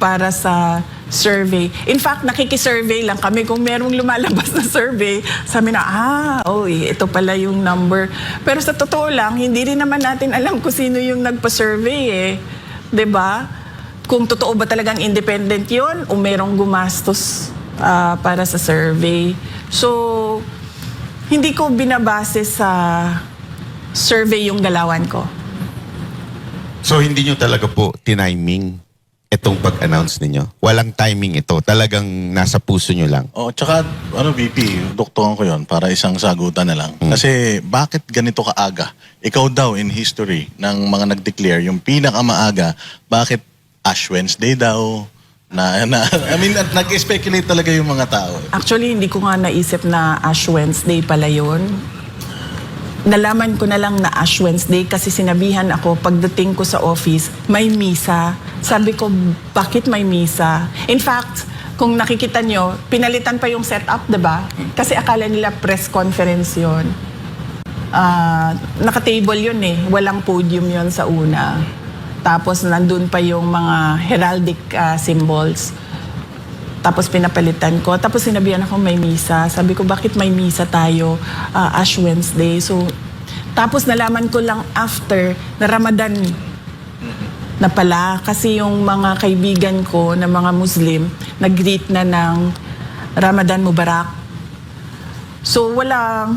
Speaker 2: para sa survey. In fact, nakikisurvey lang kami kung merong lumalabas na survey. Sabi na, ito pala yung number. Pero sa totoo lang, hindi rin naman natin alam kung sino yung nagpa-survey eh. 'Di ba? Kung totoo ba talagang independent yon o merong gumastos para sa survey. So, hindi ko binabase sa survey yung galawan ko.
Speaker 1: So hindi nyo talaga po tiniming itong pag-announce ninyo? Walang timing ito. Talagang nasa puso nyo lang.
Speaker 3: Oh, tsaka VP, doktoran ko 'yon para isang sagutan na lang. Kasi bakit ganito kaaga? Ikaw daw in history ng mga nag-declare yung pinakamaaga, bakit Ash Wednesday daw? Nag-speculate talaga yung mga tao.
Speaker 2: Actually, hindi ko nga naisip na Ash Wednesday pala yun. Nalaman ko na lang na Ash Wednesday kasi sinabihan ako pagdating ko sa office, may misa. Sabi ko, bakit may misa? In fact, kung nakikita nyo, pinalitan pa yung setup, diba? Kasi akala nila press conference yun. Naka-table yun eh. Walang podium yun sa una. Tapos nandun pa yung mga heraldic symbols. Tapos pinapalitan ko. Tapos sinabihan ako may misa. Sabi ko, bakit may misa tayo? Ash Wednesday. So, tapos nalaman ko lang after na Ramadan na pala. Kasi yung mga kaibigan ko na mga Muslim, nag-greet na ng Ramadan Mubarak. So, walang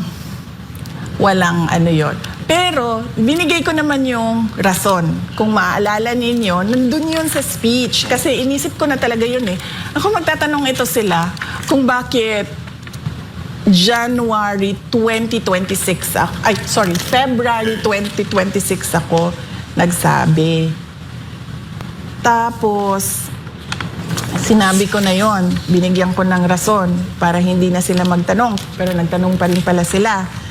Speaker 2: ano yon. Pero, binigay ko naman yung rason. Kung maaalala ninyo, nandun yun sa speech. Kasi inisip ko na talaga yun eh. Ako magtatanong ito sila kung bakit February 2026 ako nagsabi. Tapos, sinabi ko na yon, binigyan ko ng rason para hindi na sila magtanong. Pero nagtanong pa rin pala sila.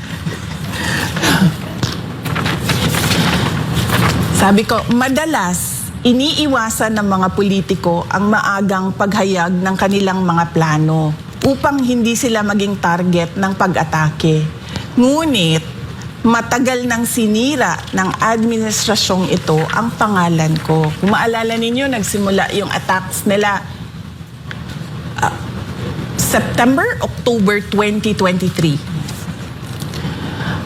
Speaker 2: Sabi ko, madalas, iniiwasan ng mga politiko ang maagang paghayag ng kanilang mga plano upang hindi sila maging target ng pag-atake. Ngunit, matagal nang sinira ng administrasyong ito ang pangalan ko. Kung maalala ninyo, nagsimula yung attacks nila October 2023.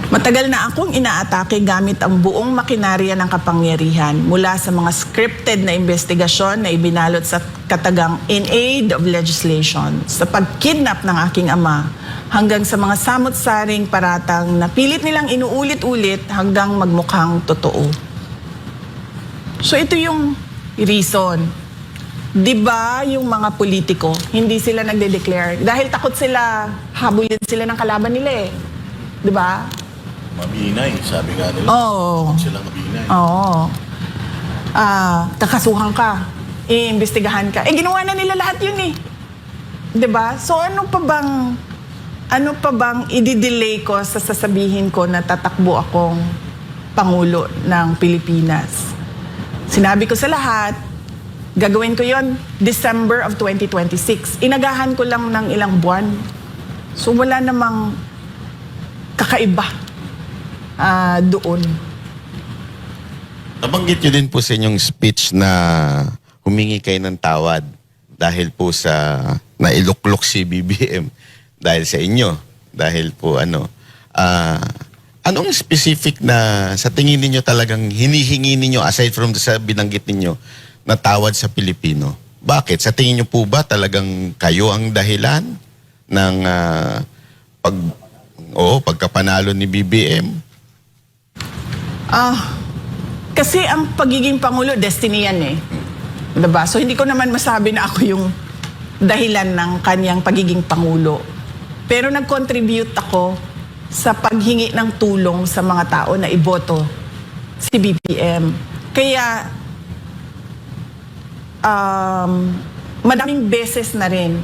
Speaker 2: Matagal na akong inaatake gamit ang buong makinarya ng kapangyarihan mula sa mga scripted na investigasyon na ibinalot sa katagang in aid of legislation, sa pagkidnap ng aking ama, hanggang sa mga samot-saring paratang na pilit nilang inuulit-ulit hanggang magmukhang totoo. So ito yung reason. Diba yung mga politiko, hindi sila nagde-declare dahil takot sila, habulin sila ng kalaban nila eh. Diba?
Speaker 3: Mabinay, sabi nga nila.
Speaker 2: Oo.
Speaker 3: Silang mabinay.
Speaker 2: Oo. Kakasuhan ka. Iimbestigahan ka. Ginawa na nila lahat yun eh. 'Di ba? So ano pa bang i-delay ko sa sasabihin ko na tatakbo akong Pangulo ng Pilipinas? Sinabi ko sa lahat, gagawin ko yon December of 2026. Inagahan ko lang ng ilang buwan. So wala namang kakaiba doon.
Speaker 1: Nabanggit nyo din po sa inyong speech na humingi kayo ng tawad dahil po sa nailuklok si BBM dahil sa inyo. Dahil po anong specific na sa tingin ninyo talagang hinihingi ninyo aside from sa binanggit ninyo na tawad sa Pilipino? Bakit? Sa tingin nyo po ba talagang kayo ang dahilan ng pagkapanalo ni BBM?
Speaker 2: Kasi ang pagiging Pangulo, destiny yan eh. Diba? So hindi ko naman masabi na ako yung dahilan ng kanyang pagiging Pangulo. Pero nag-contribute ako sa paghingi ng tulong sa mga tao na iboto si BBM. Kaya, madaming beses na rin,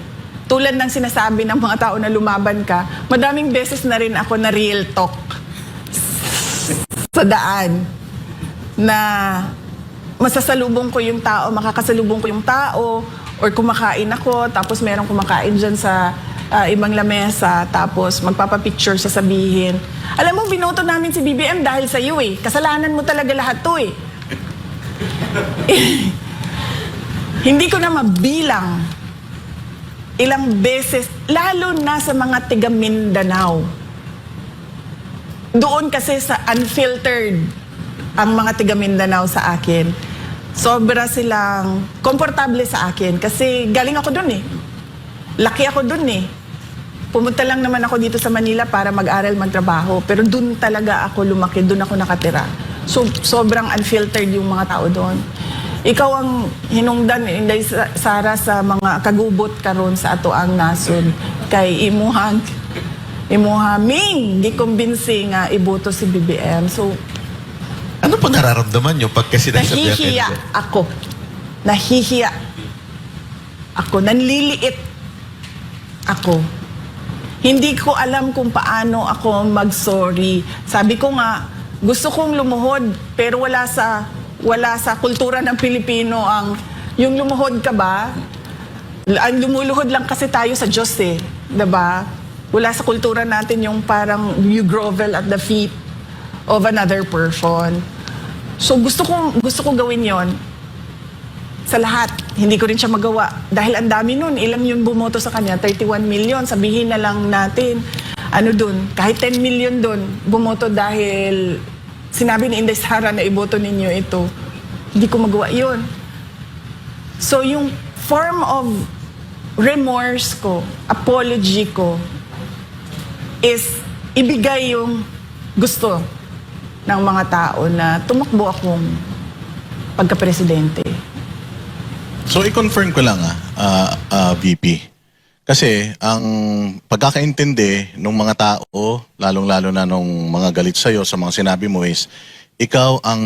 Speaker 2: tulad ng sinasabi ng mga tao na lumaban ka, madaming beses na rin ako na real talk sa daan na masasalubong ko yung tao, makakasalubong ko yung tao, or kumakain ako, tapos merong kumakain dyan sa ibang lamesa, tapos magpapapicture sasabihin, alam mo, binoto namin si BBM dahil sa iyo eh. Kasalanan mo talaga lahat to eh. Hindi ko na mabilang ilang beses, lalo na sa mga tiga Mindanao. Doon kasi sa unfiltered ang mga tiga Mindanao sa akin. Sobra silang komportable sa akin kasi galing ako doon eh. Laki ako doon eh. Pumunta lang naman ako dito sa Manila para mag-aral, magtrabaho. Pero doon talaga ako lumaki, doon ako nakatira. So, sobrang unfiltered yung mga tao doon. Ikaw ang hinungdan, Inday Sara, sa mga kagubot karon sa ato ang nasod. Kay imuhaming, di kumbinsi nga iboto si BBM. So,
Speaker 1: Ano po nararamdaman nyo pagka sinasabi
Speaker 2: nahihiya ako. Nahihiya ako. Nanliliit ako. Hindi ko alam kung paano ako mag-sorry. Sabi ko nga, gusto kong lumuhod, pero wala sa kultura ng Pilipino ang yung lumuhod ka ba? Ang lumuluhod lang kasi tayo sa Diyos eh. 'Di ba? Wala sa kultura natin yung parang you grovel at the feet of another person. So gusto ko gawin yon sa lahat. Hindi ko rin siya magawa. Dahil ang dami nun. Ilang yung bumoto sa kanya? 31 million. Sabihin na lang natin, ano dun, kahit 10 million dun, bumoto dahil sinabi ni Inday Sara na iboto ninyo ito. Hindi ko magawa yun. So yung form of remorse ko, apology ko, is ibigay yung gusto ng mga tao na tumakbo akong pagka-presidente.
Speaker 3: So, i-confirm ko lang VP. Kasi, ang pagkakaintindi ng mga tao, lalong-lalo na nung mga galit sa'yo sa mga sinabi mo is, ikaw ang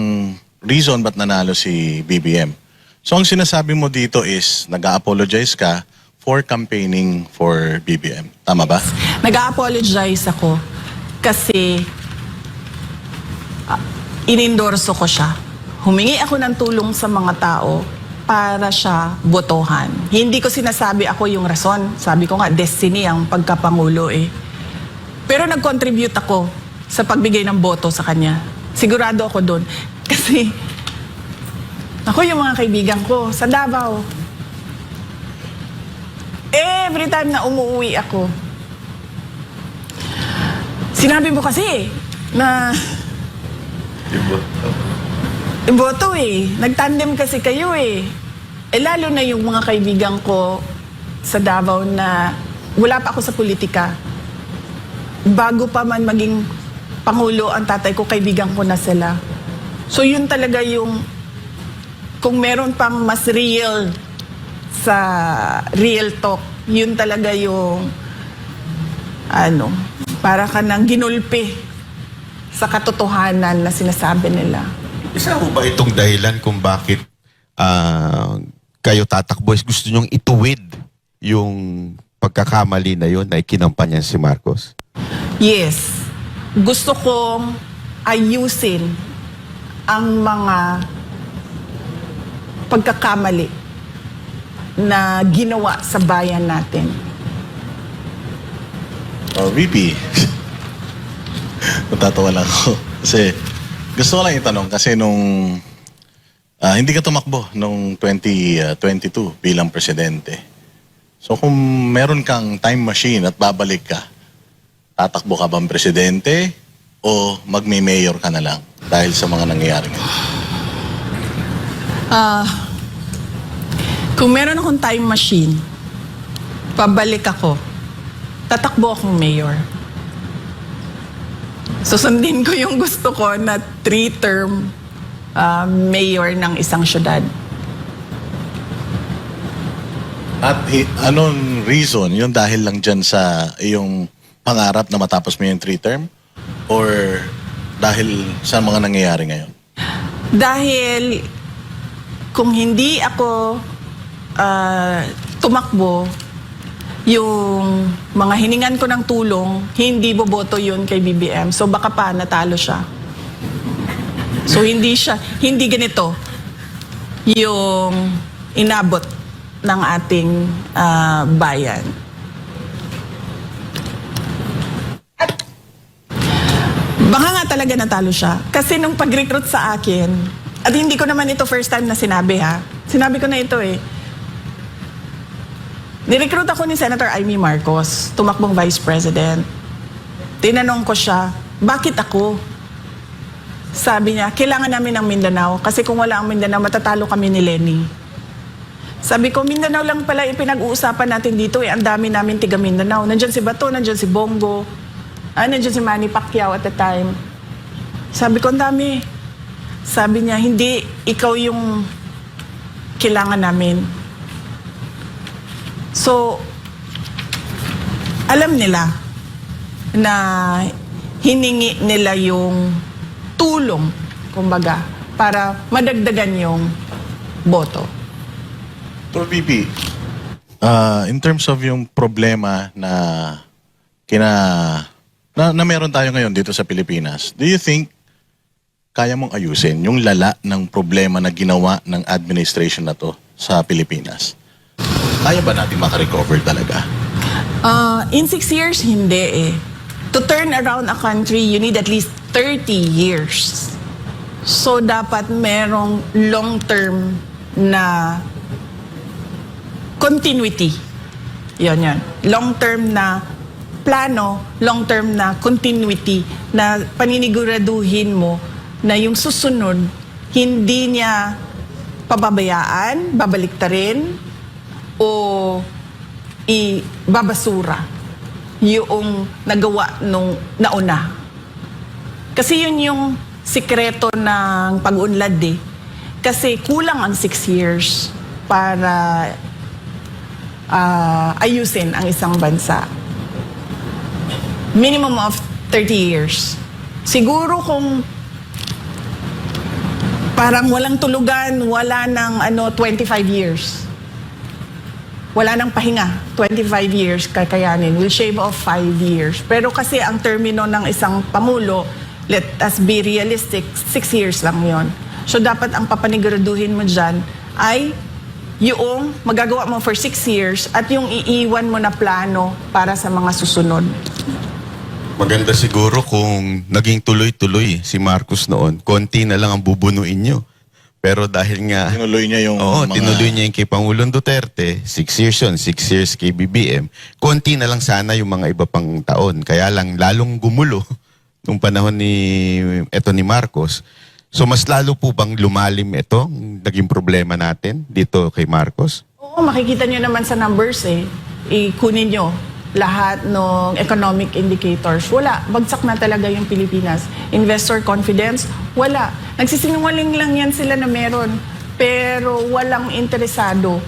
Speaker 3: reason ba't nanalo si BBM. So, ang sinasabi mo dito is, nag-a-apologize ka for campaigning for BBM. Tama ba?
Speaker 2: Nag-a-apologize ako kasi inendorso ko siya. Humingi ako ng tulong sa mga tao para siya botohan. Hindi ko sinasabi ako yung rason. Sabi ko nga, destiny ang pagkapangulo eh. Pero nag-contribute ako sa pagbigay ng boto sa kanya. Sigurado ako doon. Kasi ako yung mga kaibigan ko sa Davao. Every time na umuwi ako, sinabi mo kasi na iboto eh. Nagtandem kasi kayo eh. Eh lalo na yung mga kaibigan ko sa Davao na wala pa ako sa politika. Bago pa man maging pangulo ang tatay ko, kaibigan ko na sila. So yun talaga yung, kung meron pang mas real sa real talk, yun talaga yung para ka nang ginulpi sa katotohanan na sinasabi nila.
Speaker 1: Isa ho ba itong dahilan kung bakit kayo tatakbo? Is gusto nyong ituwid yung pagkakamali na yun na ikinampanyan si Marcos?
Speaker 2: Yes. Gusto kong ayusin ang mga pagkakamali na ginawa sa bayan natin.
Speaker 3: VP, matatawa lang ako. Kasi gusto ko lang itanong kasi nung hindi ka tumakbo nung 2022 bilang presidente. So kung meron kang time machine at babalik ka, tatakbo ka bang presidente o magme-mayor ka na lang dahil sa mga nangyayari ngayon?
Speaker 2: Kung meron akong time machine, pabalik ako, tatakbo akong mayor. Susundin ko yung gusto ko na 3-term mayor ng isang syudad.
Speaker 3: At anong reason? Yun dahil lang dyan sa iyong pangarap na matapos mo yung 3-term? Or dahil sa mga nangyayari ngayon?
Speaker 2: Dahil kung hindi ako tumakbo, yung mga hiningan ko ng tulong, hindi boboto yun kay BBM. So baka pa natalo siya. So hindi ganito yung inabot ng ating bayan. At baka nga talaga natalo siya. Kasi nung pag-recruit sa akin, at hindi ko naman ito first time na sinabi ha. Sinabi ko na ito eh. Nirecruit ako ni Senator Amy Marcos, tumakbong Vice President. Tinanong ko siya, bakit ako? Sabi niya, kailangan namin ng Mindanao kasi kung wala ang Mindanao, matatalo kami ni Lenny. Sabi ko, Mindanao lang pala ipinag-uusapan natin dito eh. Ang dami namin tiga Mindanao. Nandyan si Bato, nandyan si Bongo, nandyan si Manny Pacquiao at the time. Sabi ko, ang dami. Sabi niya, hindi, ikaw yung kailangan namin. So, alam nila na hiningi nila yung tulong, kumbaga, para madagdagan yung boto.
Speaker 3: Pero VP, in terms of yung problema na meron tayo ngayon dito sa Pilipinas, do you think kaya mong ayusin yung lala ng problema na ginawa ng administration na to sa Pilipinas? Kaya ba natin makarecover talaga?
Speaker 2: In 6 years, hindi eh. To turn around a country, you need at least 30 years. So, dapat merong long-term na continuity. Yan. Long-term na plano, long-term na continuity na paniniguraduhin mo na yung susunod, hindi niya pababayaan, babaliktarin, o ibabasura yung nagawa nung nauna. Kasi yun yung sikreto ng pag-unlad eh. Kasi kulang ang 6 years para ayusin ang isang bansa. Minimum of 30 years. Siguro kung parang walang tulugan, wala ng 25 years. Wala nang pahinga, 25 years kakayanin. We'll shave off 5 years. Pero kasi ang termino ng isang Pangulo, let us be realistic, 6 years lang yon. So dapat ang papaniguraduhin mo dyan ay yung magagawa mo for 6 years at yung iiwan mo na plano para sa mga susunod.
Speaker 1: Maganda siguro kung naging tuloy-tuloy si Marcos noon, konti na lang ang bubunuin nyo. Pero dahil nga...
Speaker 3: Tinuloy niya yung
Speaker 1: tinuloy niya yung kay Pangulong Duterte, 6 years yun, 6 years kay BBM. Konti na lang sana yung mga iba pang taon. Kaya lang lalong gumulo nung panahon ni Marcos. So mas lalo po bang lumalim ito, naging problema natin dito kay Marcos?
Speaker 2: Oo, makikita nyo naman sa numbers eh. Ikunin nyo lahat ng economic indicators. Wala. Bagsak na talaga yung Pilipinas. Investor confidence, wala. Nagsisinungaling lang yan sila na meron. Pero walang interesado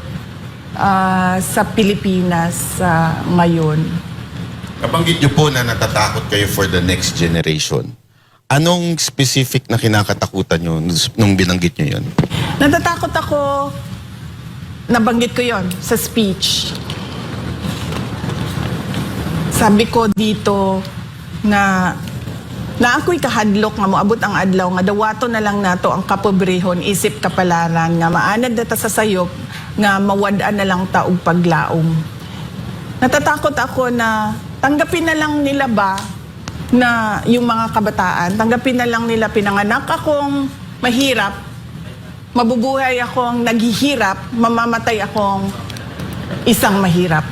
Speaker 2: sa Pilipinas ngayon.
Speaker 1: Nabanggit niyo po na natatakot kayo for the next generation. Anong specific na kinakatakutan niyo nung binanggit niyo yun?
Speaker 2: Natatakot ako, nabanggit ko yon sa speech. Sabi ko dito na ako'y kahadlok nga moabot ang adlaw nga dawato na lang nato ang kapobrehon isip kapalaran nga maanad data sa sayop nga mawad-an na lang ta og paglaom. Natatakot ako na tanggapin na lang nila ba na yung mga kabataan, tanggapin na lang nila pinanganak akong mahirap, mabubuhay akong naghihirap, mamamatay akong isang mahirap.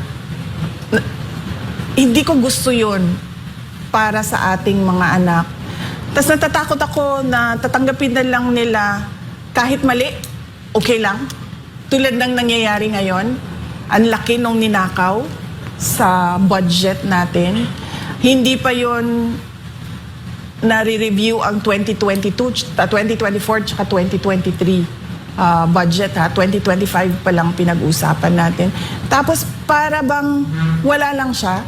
Speaker 2: Hindi ko gusto yun para sa ating mga anak. Tapos natatakot ako na tatanggapin na lang nila kahit mali, okay lang. Tulad ng nangyayari ngayon, ang laki nung ninakaw sa budget natin. Hindi pa yun nare-review ang 2022, 2024, tsaka 2023 budget ha. 2025 pa lang pinag-usapan natin. Tapos para bang wala lang siya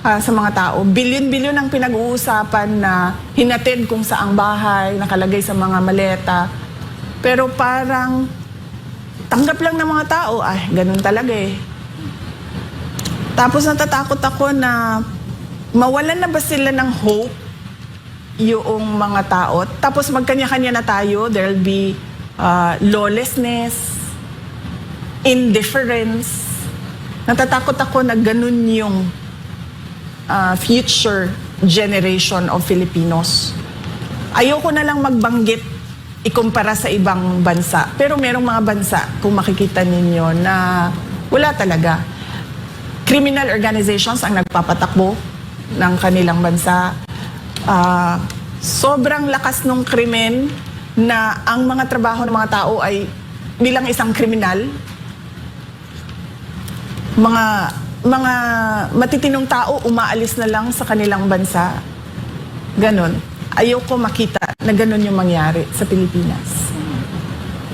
Speaker 2: sa mga tao. Bilyon-bilyon ang pinag-uusapan na hinatid kung saang bahay, nakalagay sa mga maleta. Pero parang tanggap lang ng mga tao, ganun talaga eh. Tapos natatakot ako na mawalan na ba sila ng hope yung mga tao. Tapos magkanya-kanya na tayo, there'll be lawlessness, indifference. Natatakot ako na ganun yung future generation of Filipinos. Ayoko na lang magbanggit ikumpara sa ibang bansa. Pero merong mga bansa, kung makikita ninyo, na Wala talaga. Criminal organizations ang nagpapatakbo ng kanilang bansa. Sobrang lakas ng krimen na ang mga trabaho ng mga tao ay bilang isang kriminal. Mga matitinong tao umaalis na lang sa kanilang bansa. Ganon. Ayoko makita na ganon yung mangyari sa Pilipinas.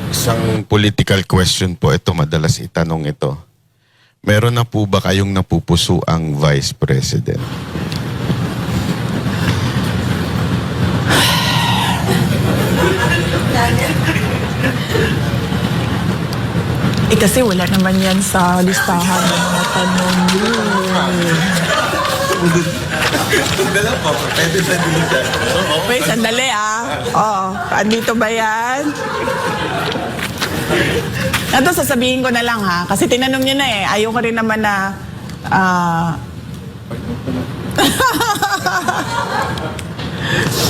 Speaker 1: Isang political question po ito, madalas itanong ito. Meron na po ba kayong napupuso ang Vice President?
Speaker 2: Kasi wala naman yan sa listahan ng mga tanong Wait, sandali Oo, andito ba yan? Ito, sasabihin ko na lang kasi tinanong niyo na ayaw ko rin naman na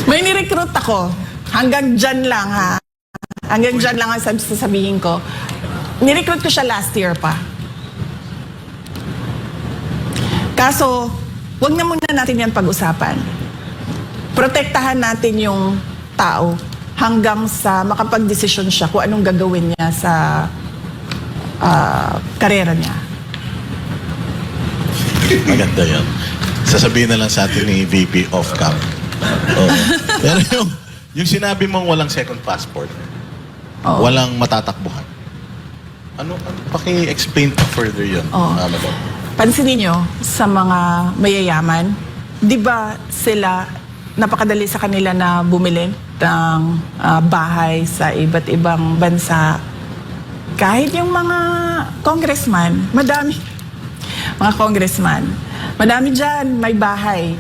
Speaker 2: may nirecruit ako. Hanggang dyan lang Hanggang dyan lang ang sasabihin ko. Nirecruit ko siya last year pa. Kaso, wag na muna natin yan pag-usapan. Protektahan natin yung tao hanggang sa makapag-desisyon siya kung anong gagawin niya sa karera niya.
Speaker 3: Maganda yan. Sasabihin na lang sa atin ni VP off-cam. Pero yung sinabi mong walang second passport, walang matatakbuhan. Ano paki-explain pa further yun? Madam?
Speaker 2: Pansinin nyo, sa mga mayayaman, di ba sila, napakadali sa kanila na bumili ng bahay sa iba't ibang bansa. Kahit yung mga congressman, madami dyan may bahay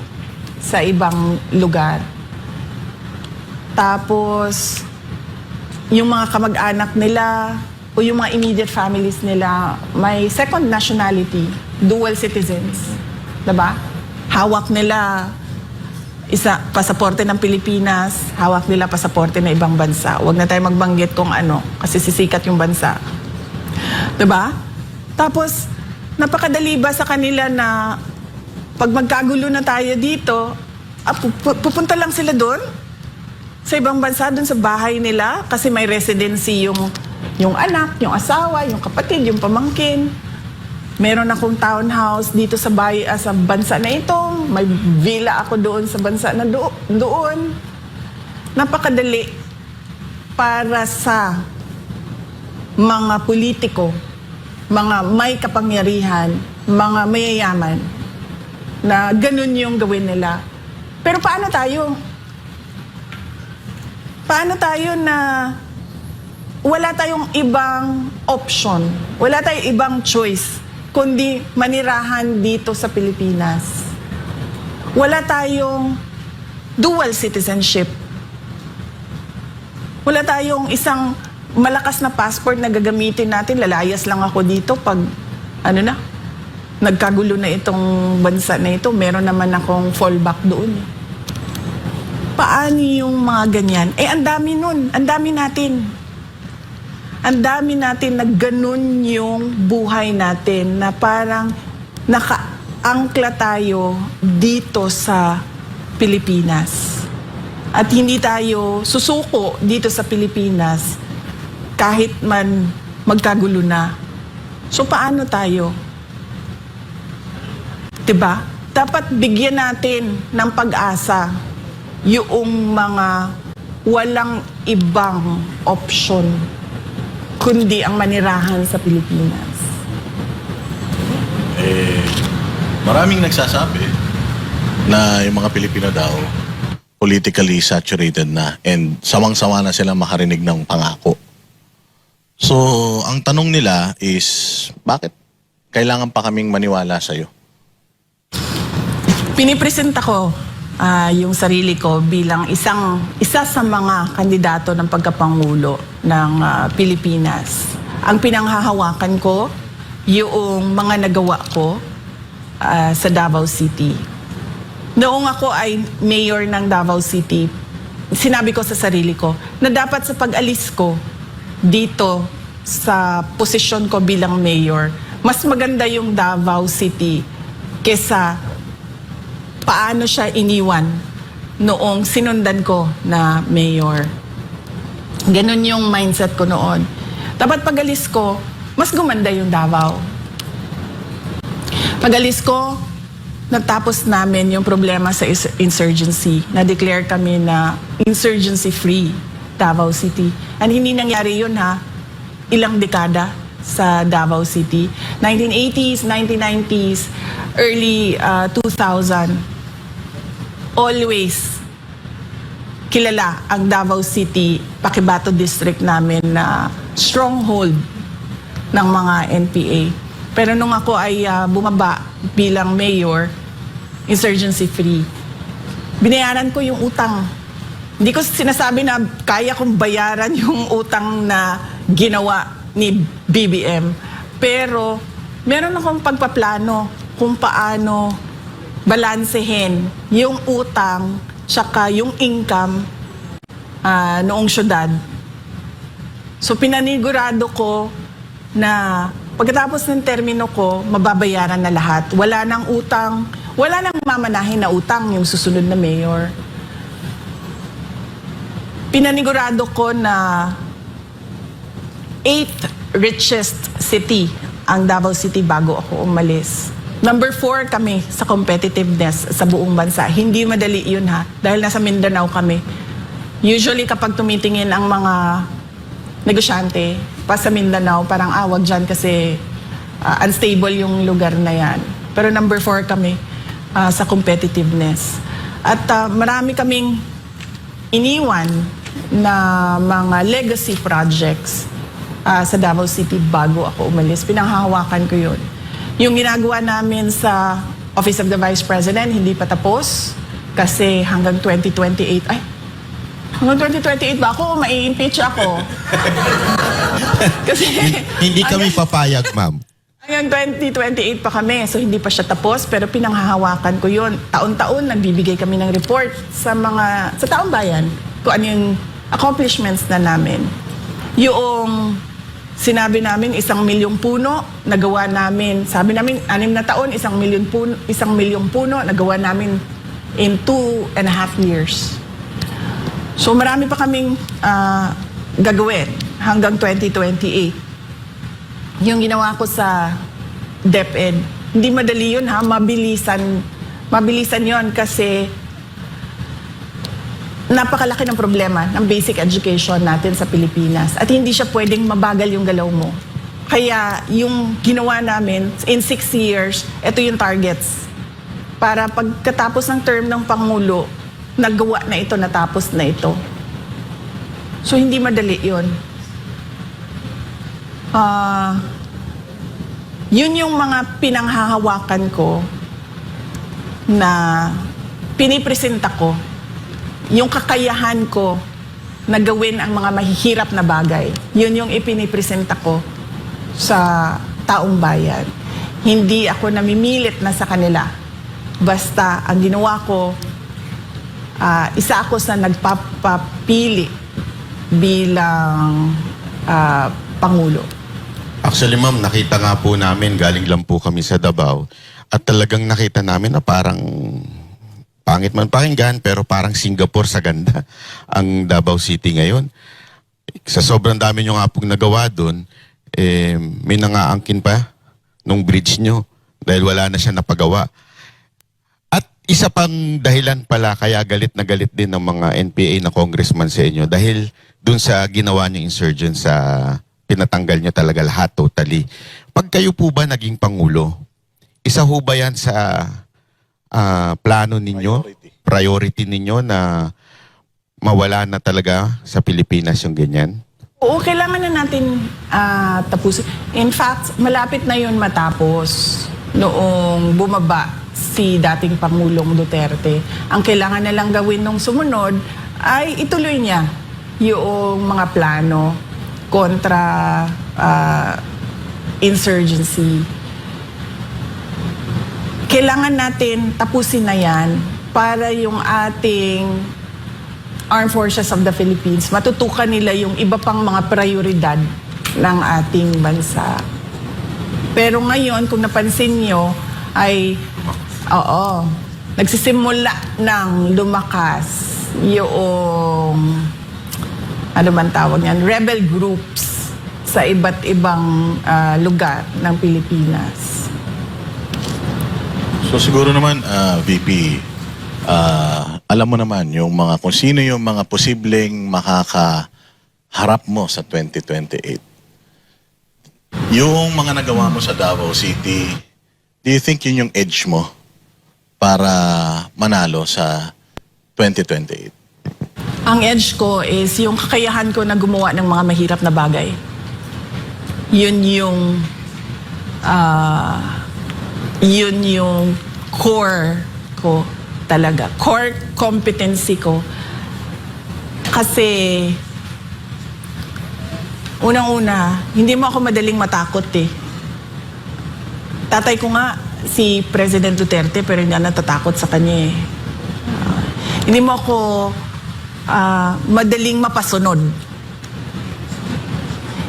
Speaker 2: sa ibang lugar. Tapos, yung mga kamag-anak nila, o yung mga immediate families nila, may second nationality, dual citizens. Diba? Hawak nila pasaporte ng Pilipinas, hawak nila pasaporte ng ibang bansa. Huwag na tayo magbanggit kung ano, kasi sisikat yung bansa. Diba? Tapos, napakadali ba sa kanila na pag magkagulo na tayo dito, pupunta lang sila doon? Sa ibang bansa, doon sa bahay nila, kasi may residency yung anak, yung asawa, yung kapatid, yung pamangkin. Meron akong townhouse dito sa bansa na ito. May villa ako doon sa bansa na doon. Napakadali para sa mga politiko, mga may kapangyarihan, mga mayayaman, na ganun yung gawin nila. Pero paano tayo? Paano tayo na wala tayong ibang option, wala tayong ibang choice, kundi manirahan dito sa Pilipinas. Wala tayong dual citizenship. Wala tayong isang malakas na passport na gagamitin natin. Lalayas lang ako dito pag, nagkagulo na itong bansa na ito. Meron naman akong fallback doon. Paano yung mga ganyan? Ang dami nun. Ang dami natin. Ang dami natin na ganun yung buhay natin na parang nakaangkla tayo dito sa Pilipinas. At hindi tayo susuko dito sa Pilipinas kahit man magkagulo na. So paano tayo? Diba? Dapat bigyan natin ng pag-asa yung mga walang ibang option kundi ang manirahan sa Pilipinas.
Speaker 3: Maraming nagsasabi na yung mga Pilipino daw politically saturated na and sawang-sawa na sila makarinig ng pangako. So, ang tanong nila is, bakit kailangan pa kaming maniwala sa'yo?
Speaker 2: Pinipresenta ko yung sarili ko bilang isa sa mga kandidato ng pagkapangulo ng Pilipinas. Ang pinanghahawakan ko, yung mga nagawa ko sa Davao City. Noong ako ay mayor ng Davao City, sinabi ko sa sarili ko na dapat sa pag-alis ko dito sa posisyon ko bilang mayor, mas maganda yung Davao City kesa paano siya iniwan noong sinundan ko na mayor. Ganon yung mindset ko noon. Dapat pag-alis ko, mas gumanda yung Davao. Pag-alis ko, natapos namin yung problema sa insurgency. Na-declare kami na insurgency-free Davao City. And hindi nangyari yun ilang dekada sa Davao City. 1980s, 1990s, early 2000, always kilala ang Davao City, Paquibato District namin na stronghold ng mga NPA. Pero nung ako ay bumaba bilang mayor, insurgency-free, binayaran ko yung utang. Hindi ko sinasabi na kaya kong bayaran yung utang na ginawa ni BBM. Pero meron akong pagpaplano kung paano balansehin yung utang tsaka yung income noong syudad. So pinanigurado ko na pagkatapos ng termino ko, mababayaran na lahat. Wala nang utang, wala nang mamanahin na utang yung susunod na mayor. Pinanigurado ko na 8th richest city ang Davao City bago ako umalis. Number 4 kami sa competitiveness sa buong bansa. Hindi madali yun dahil nasa Mindanao kami. Usually kapag tumitingin ang mga negosyante pa sa Mindanao, parang wag dyan kasi unstable yung lugar na yan. Pero number 4 kami sa competitiveness. At marami kaming iniwan na mga legacy projects sa Davao City bago ako umalis. Pinanghahawakan ko yun. Yung ginagawa namin sa Office of the Vice President, hindi pa tapos kasi hanggang 2028, hanggang 2028 ba ako? Mai-impeach ako. Kasi
Speaker 1: Hindi kami papayag, ma'am.
Speaker 2: hanggang 2028 pa kami, so hindi pa siya tapos, pero pinanghahawakan ko yun. Taon-taon, nagbibigay kami ng report sa taong bayan kung ano yung accomplishments na namin. Yung sinabi namin 1 milyong puno, nagawa namin, sabi namin 6 na taon, 1 milyong puno, nagawa namin in 2.5 years. So marami pa kaming gagawin hanggang 2028. Yung ginawa ko sa DepEd, hindi madali yun mabilisan yun kasi napakalaki ng problema ng basic education natin sa Pilipinas at hindi siya pwedeng mabagal yung galaw mo. Kaya yung ginawa namin, in 6 years, ito yung targets. Para pagkatapos ng term ng Pangulo, nagawa na ito, natapos na ito. So hindi madali yun. Yun yung mga pinanghahawakan ko na pinipresenta ko. Yung kakayahan ko na gawin ang mga mahihirap na bagay. Yun yung ipinipresenta ko sa taong bayan. Hindi ako namimilit na sa kanila. Basta ang ginawa ko, isa ako sa nagpapapili bilang Pangulo.
Speaker 1: Actually, ma'am, nakita nga po namin, galing lang po kami sa Davao, at talagang nakita namin na parang pangit man pakinggan, pero parang Singapore sa ganda ang Davao City ngayon. Sa sobrang dami nyo nga pong nagawa doon, may nangaangkin pa nung bridge nyo dahil wala na siya napagawa. At isa pang dahilan pala kaya galit na galit din ng mga NPA na congressman sa inyo dahil dun sa ginawa nyo insurgent sa pinatanggal nyo talaga lahat totally. Pag kayo po ba naging Pangulo, isa ho ba yan sa plano ninyo, priority ninyo na mawala na talaga sa Pilipinas yung ganyan?
Speaker 2: Oo, kailangan na natin tapusin. In fact, malapit na yun matapos noong bumaba si dating Pangulong Duterte. Ang kailangan na lang gawin nung sumunod ay ituloy niya yung mga plano kontra insurgency. Kailangan natin tapusin na yan para yung ating Armed Forces of the Philippines, matutukan nila yung iba pang mga prioridad ng ating bansa. Pero ngayon, kung napansin nyo, ay, nagsisimula ng lumakas yung, ano man tawag yan, rebel groups sa iba't ibang lugar ng Pilipinas.
Speaker 3: So siguro naman, VP, alam mo naman yung mga, kung sino yung mga posibleng makakaharap mo sa 2028. Yung mga nagawa mo sa Davao City, do you think yun yung edge mo para manalo sa 2028?
Speaker 2: Ang edge ko is yung kakayahan ko na gumawa ng mga mahirap na bagay. Yun yung core ko talaga. Core competency ko. Kasi unang-una, hindi mo ako madaling matakot eh. Tatay ko nga, si President Duterte, pero hindi ako natatakot sa kanya eh. Hindi mo ako madaling mapasunod.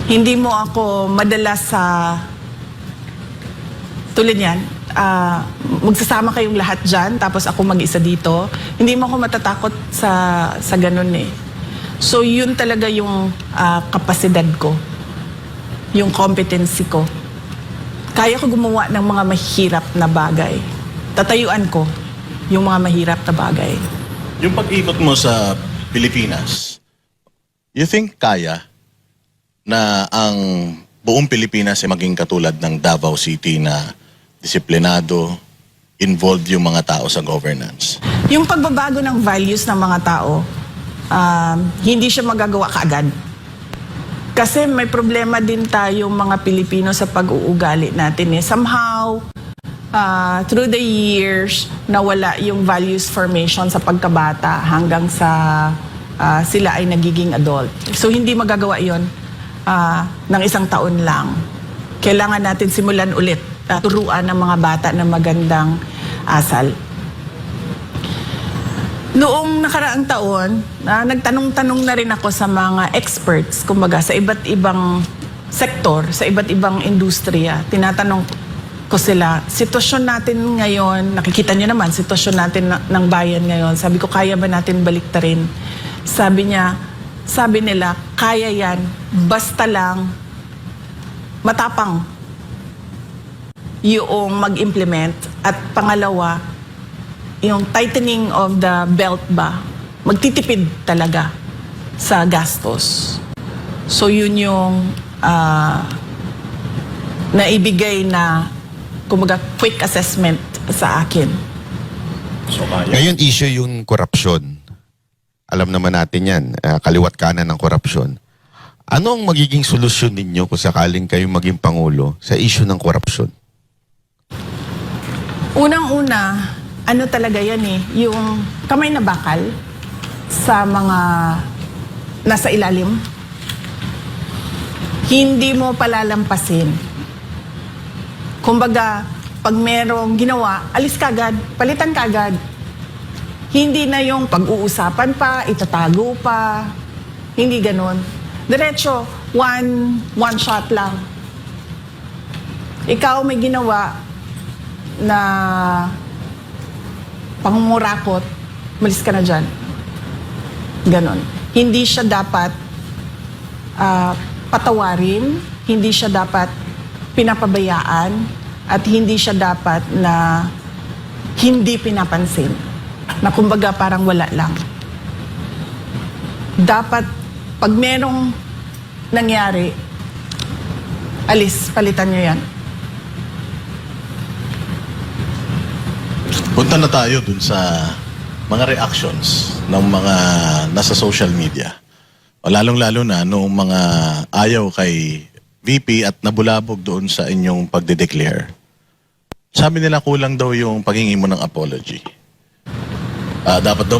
Speaker 2: Hindi mo ako madalas sa tulad yan, magsasama kayong lahat dyan, tapos ako mag-isa dito. Hindi mo ako matatakot sa ganun eh. So yun talaga yung kapasidad ko, yung competency ko. Kaya ko gumawa ng mga mahirap na bagay. Tatayuan ko yung mga mahirap na bagay.
Speaker 3: Yung pag-ikot mo sa Pilipinas, you think kaya na ang buong Pilipinas ay maging katulad ng Davao City na disiplinado, involved yung mga tao sa governance?
Speaker 2: Yung pagbabago ng values ng mga tao, hindi siya magagawa kaagad. Kasi may problema din tayong mga Pilipino sa pag-uugali natin eh. Somehow, through the years, nawala yung values formation sa pagkabata hanggang sa sila ay nagiging adult. So hindi magagawa yon ng isang taon lang. Kailangan natin simulan ulit, turuan ng mga bata ng magandang asal. Noong nakaraang taon, nagtanong-tanong na rin ako sa mga experts, kumbaga sa iba't ibang sektor, sa iba't ibang industriya. Tinatanong ko sila, sitwasyon natin ngayon, nakikita niyo naman, sitwasyon natin ng bayan ngayon. Sabi ko, kaya ba natin baliktarin? Sabi nila, kaya yan, basta lang matapang yung mag-implement. At pangalawa, yung tightening of the belt ba, magtitipid talaga sa gastos. So yun yung naibigay na kumbaga quick assessment sa akin.
Speaker 3: So kaya.
Speaker 1: Ngayon, issue yung korupsyon. Alam naman natin yan, kaliwat kanan ng korupsyon. Ano ang magiging solusyon ninyo kung sakaling kayo maging Pangulo sa issue ng korupsyon?
Speaker 2: Unang-una, ano talaga yan eh, yung kamay na bakal sa mga nasa ilalim, hindi mo palalampasin. Kumbaga, pag merong ginawa, alis kagad, palitan kagad. Hindi na yung pag-uusapan pa, itatago pa, hindi ganun. Diretso, one shot lang. Ikaw may ginawa na pangungurakot, malis ka na dyan. Ganon. Hindi siya dapat patawarin, hindi siya dapat pinapabayaan, at hindi siya dapat na hindi pinapansin. Na kumbaga parang wala lang. Dapat, pag merong nangyari, alis, palitan nyo yan.
Speaker 3: Punta na tayo dun sa mga reactions ng mga nasa social media. O lalong-lalo na noong mga ayaw kay VP at nabulabog doon sa inyong pagde-declare. Sabi nila kulang daw yung paghingi mo ng apology. Dapat daw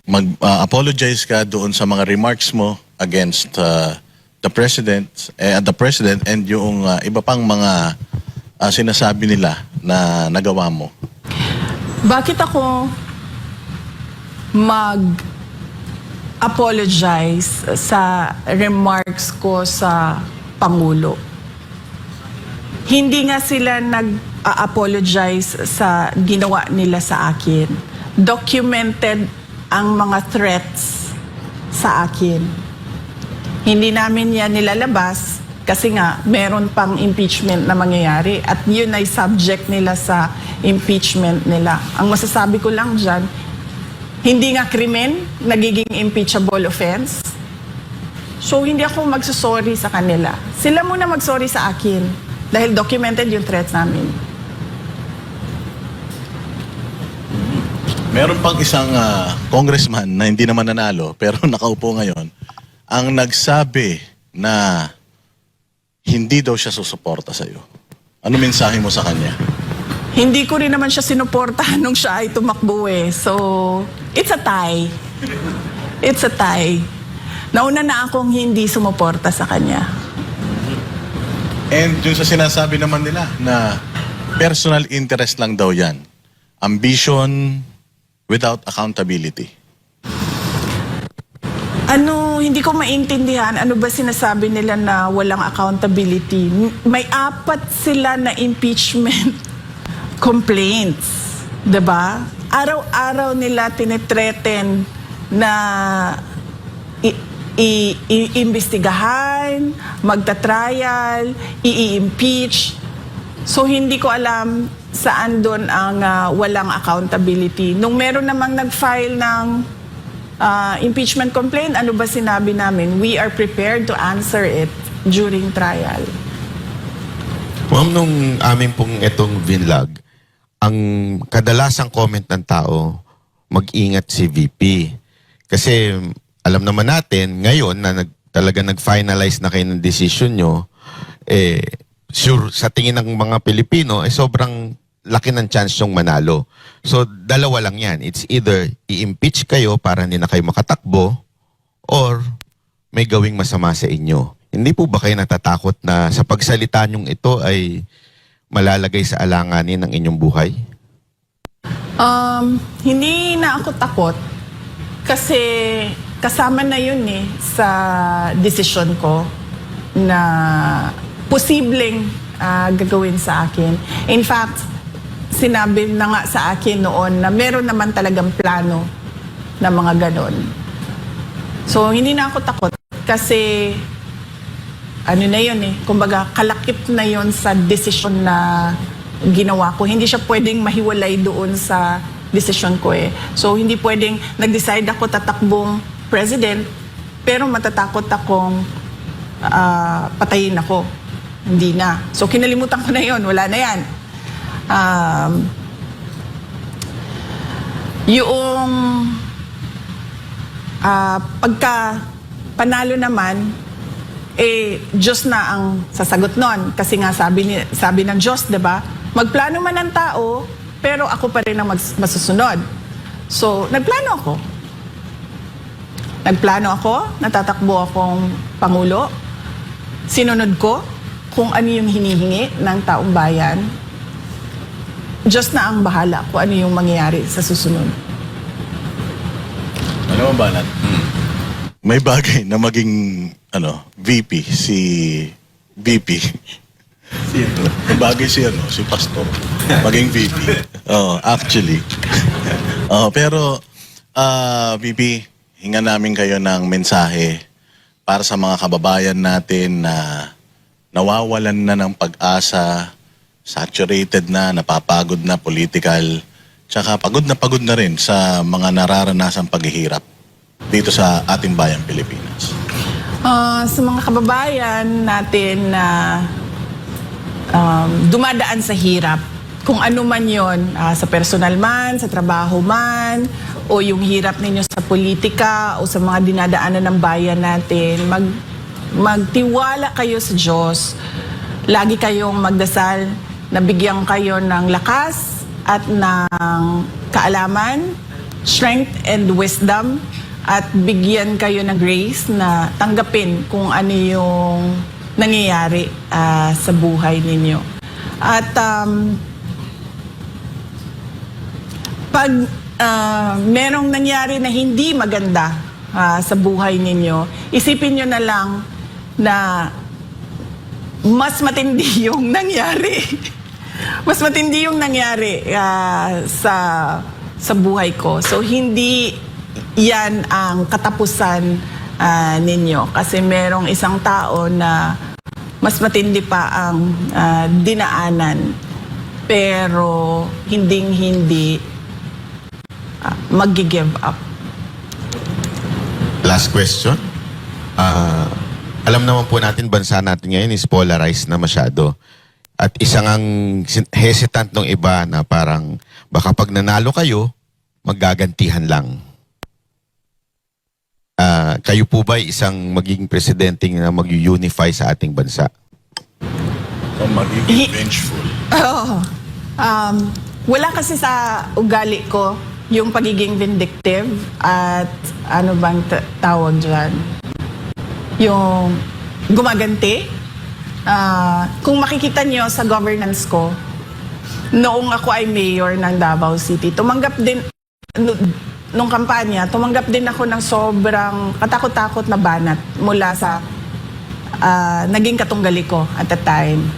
Speaker 3: mag-apologize ka doon sa mga remarks mo against the president and yung iba pang mga sinasabi nila na nagawa mo.
Speaker 2: Bakit ako mag-apologize sa remarks ko sa Pangulo? Hindi nga sila nag-apologize sa ginawa nila sa akin. Documented ang mga threats sa akin. Hindi namin yan nilalabas kasi nga meron pang impeachment na mangyayari at yun ay subject nila sa impeachment nila. Ang masasabi ko lang dyan, hindi nga krimen, nagiging impeachable offense. So hindi ako magsusorry sa kanila. Sila muna magsorry sa akin dahil documented yung threats namin.
Speaker 3: Meron pang isang congressman na hindi naman nanalo pero nakaupo ngayon ang nagsabi na hindi daw siya susuporta sa iyo. Ano mensahe mo sa kanya?
Speaker 2: Hindi ko rin naman siya sinuportahan nung siya ay tumakbo eh. So, it's a tie. It's a tie. Nauna na akong hindi sumuporta sa kanya.
Speaker 3: And yung sa sinasabi naman nila na personal interest lang daw yan. Ambition without accountability.
Speaker 2: Hindi ko maintindihan. Ano ba sinasabi nila na walang accountability? May 4 sila na impeachment complaints. Diba? Araw-araw nila tinetreten na iimbestigahan, magta-trial, i-impeach. So hindi ko alam saan doon ang walang accountability. Nung meron namang nag-file ng impeachment complaint, ano ba sinabi namin? We are prepared to answer it during trial.
Speaker 1: Ma'am, nung amin pong itong vinlog, ang kadalasang comment ng tao, mag-ingat si VP. Kasi alam naman natin, ngayon na talaga nag-finalize na kayo ng decision nyo, sure, sa tingin ng mga Pilipino, sobrang laki ng chance yung manalo. So, dalawa lang yan. It's either i-impeach kayo para hindi na kayo makatakbo or may gawing masama sa inyo. Hindi po ba kayo natatakot na sa pagsalita nyong ito ay malalagay sa alanganin ng inyong buhay?
Speaker 2: Hindi na ako takot kasi kasama na yun sa desisyon ko na posibleng gagawin sa akin. In fact, sinabi na nga sa akin noon na meron naman talagang plano na mga ganon. So, hindi na ako takot kasi ano na yun kumbaga kalakip na yun sa desisyon na ginawa ko. Hindi siya pwedeng mahiwalay doon sa desisyon ko So, hindi pwedeng nag-decide ako tatakbong president pero matatakot akong patayin ako. Hindi na. So, kinalimutan ko na yun. Wala na yan. Yung pagka panalo naman, Diyos na ang sasagot nun. Kasi nga sabi ng Diyos, diba? Magplano man ang tao, pero ako pa rin ang masusunod. So, nagplano ako. Natatakbo akong Pangulo. Sinunod ko kung ano yung hinihingi ng taong bayan. Diyos na ang bahala kung ano yung mangyayari sa susunod.
Speaker 3: Ano ba, Banat? May bagay na maging VP, si VP. Sino? May bagay si Pastor. Maging VP. Actually. Pero, VP, hinga namin kayo ng mensahe para sa mga kababayan natin na nawawalan na ng pag-asa, saturated na, napapagod na political, tsaka pagod na rin sa mga nararanasang paghihirap dito sa ating bayang Pilipinas.
Speaker 2: Sa mga kababayan natin na dumadaan sa hirap, kung ano man yon, sa personal man, sa trabaho man, o yung hirap ninyo sa politika o sa mga dinadaanan ng bayan natin, magtiwala kayo sa Diyos. Lagi kayong magdasal na bigyan kayo ng lakas at ng kaalaman, strength and wisdom, at bigyan kayo ng grace na tanggapin kung ano yung nangyayari sa buhay ninyo. At pag merong nangyari na hindi maganda sa buhay ninyo, isipin nyo na lang na mas matindi yung nangyari. Mas matindi yung nangyari sa buhay ko. So, hindi yan ang katapusan ninyo. Kasi merong isang tao na mas matindi pa ang dinaanan. Pero, hindi mag-give up.
Speaker 1: Last question. Alam naman po natin, bansa natin ngayon is polarized na masyado. At isang ang hesitant ng iba na parang baka pag nanalo kayo, maggagantihan lang. Kayo po ba isang magiging presidente na mag-unify sa ating bansa?
Speaker 3: So, magiging vengeful.
Speaker 2: Oo. Wala kasi sa ugali ko yung pagiging vindictive at ano bang tawag dyan? Yung gumaganti. Kung makikita nyo sa governance ko, noong ako ay mayor ng Davao City, tumanggap din, nung kampanya, tumanggap din ako ng sobrang katakot-takot na banat mula sa naging katunggali ko at the time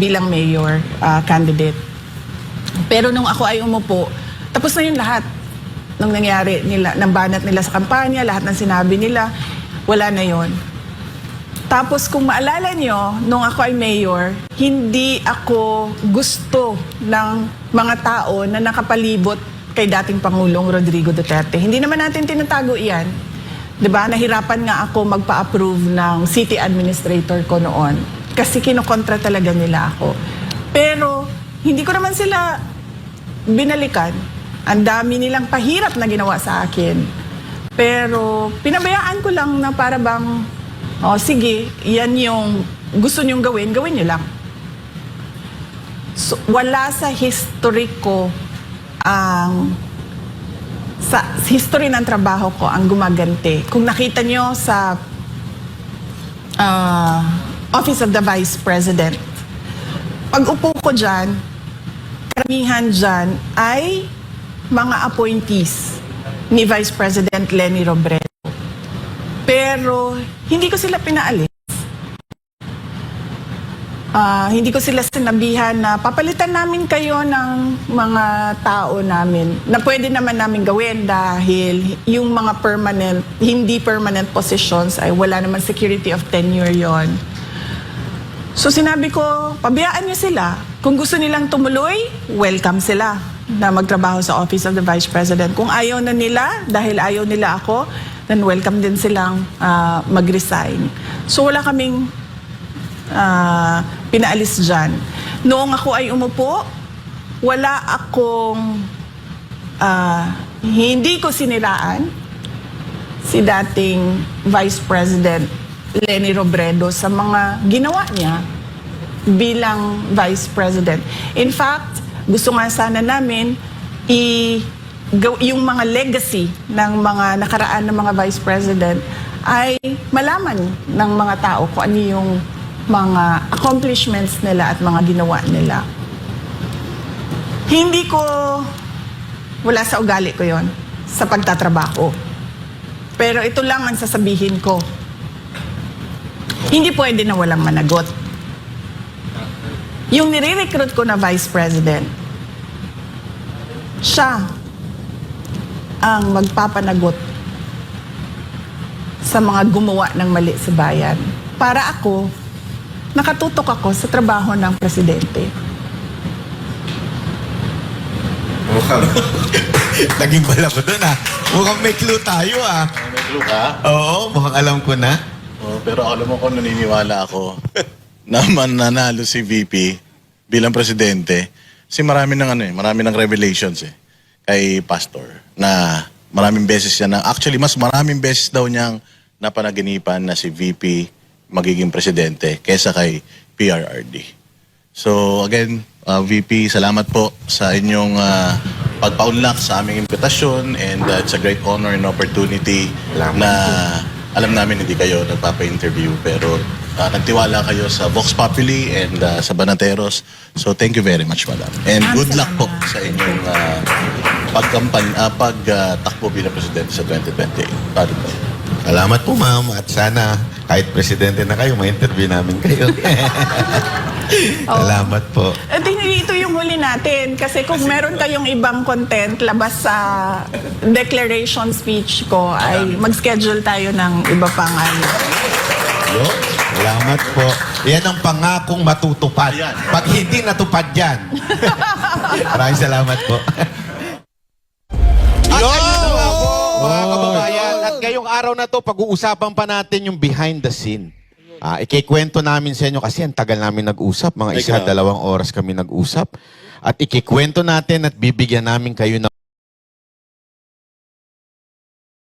Speaker 2: bilang mayor candidate. Pero nung ako ay umupo, tapos na yun lahat ng nangyari nila, ng banat nila sa kampanya, lahat ng sinabi nila, wala na yon. Tapos kung maalala nyo, nung ako ay mayor, hindi ako gusto ng mga tao na nakapalibot kay dating Pangulong Rodrigo Duterte. Hindi naman natin tinatago iyan. 'Di ba? Nahirapan nga ako magpa-approve ng city administrator ko noon kasi kinokontra talaga nila ako. Pero hindi ko naman sila binalikan. Ang dami nilang pahirap na ginawa sa akin. Pero pinabayaan ko lang na para bang sige, yan yung gusto nyong gawin, gawin nyo lang. So, wala sa history ko sa history ng trabaho ko ang gumaganti. Kung nakita nyo sa Office of the Vice President, pag upo ko dyan, karamihan dyan ay mga appointees ni Vice President Leni Robredo. Pero hindi ko sila pinaalis. Hindi ko sila sinabihan na papalitan namin kayo ng mga tao namin na pwede naman namin gawin dahil yung mga hindi permanent positions ay wala naman security of tenure yon. So sinabi ko, pabayaan niyo sila. Kung gusto nilang tumuloy, welcome sila na magtrabaho sa Office of the Vice President. Kung ayaw na nila, dahil ayaw nila ako, then welcome din silang mag-resign. So wala kaming pinaalis dyan. Noong ako ay umupo, wala akong hindi ko siniraan si dating Vice President Leni Robredo sa mga ginawa niya bilang Vice President. In fact, gusto nga sana namin yung mga legacy ng mga nakaraan ng mga Vice President ay malaman ng mga tao kung ano yung mga accomplishments nila at mga ginawa nila. Hindi ko, wala sa ugali ko yon sa pagtatrabaho. Pero ito lang ang sasabihin ko. Hindi pwede na walang managot. Yung nire-recruit ko na Vice President, siya ang magpapanagot sa mga gumawa ng mali sa bayan. Para ako, nakatutok ako sa trabaho ng presidente.
Speaker 1: Mukhang naging bala ko doon Mukhang may clue tayo
Speaker 3: May clue ka?
Speaker 1: Oo, mukhang alam ko na.
Speaker 3: Pero alam mo kung naniniwala ako na mananalo si VP bilang presidente. Kasi marami ng revelations kay Pastor na maraming beses yan actually mas maraming beses daw niyang napanaginipan na si VP magiging presidente kaysa kay PRRD. So again, VP, salamat po sa inyong pagpaunlak sa aming imbitasyon and it's a great honor and opportunity na alam namin hindi kayo nagpapa-interview pero nagtiwala kayo sa Vox Populi and sa Banateros. So thank you very much, madam. And good luck po sa inyong pagtakbo bilang presidente sa 2028. Pardon po.
Speaker 1: Salamat po, ma'am. At sana, kahit presidente na kayo, ma-interview namin kayo. Salamat po.
Speaker 2: At ito yung huli natin. Kasi kung meron kayong ibang content labas sa declaration speech ko, ay mag-schedule tayo ng iba pang ano.
Speaker 1: Yo, salamat po. Yan ang pangakong matutupad.
Speaker 3: Ayan.
Speaker 1: Pag hindi natupad yan. Maraming salamat po. At ayun na nga po, mga kababayan. At ngayong araw na to, pag-uusapan pa natin yung behind the scene. Ikikwento namin sa inyo kasi ang tagal namin nag-usap. Mga 1-2 oras kami nag-usap. At ikikwento natin at bibigyan namin kayo ng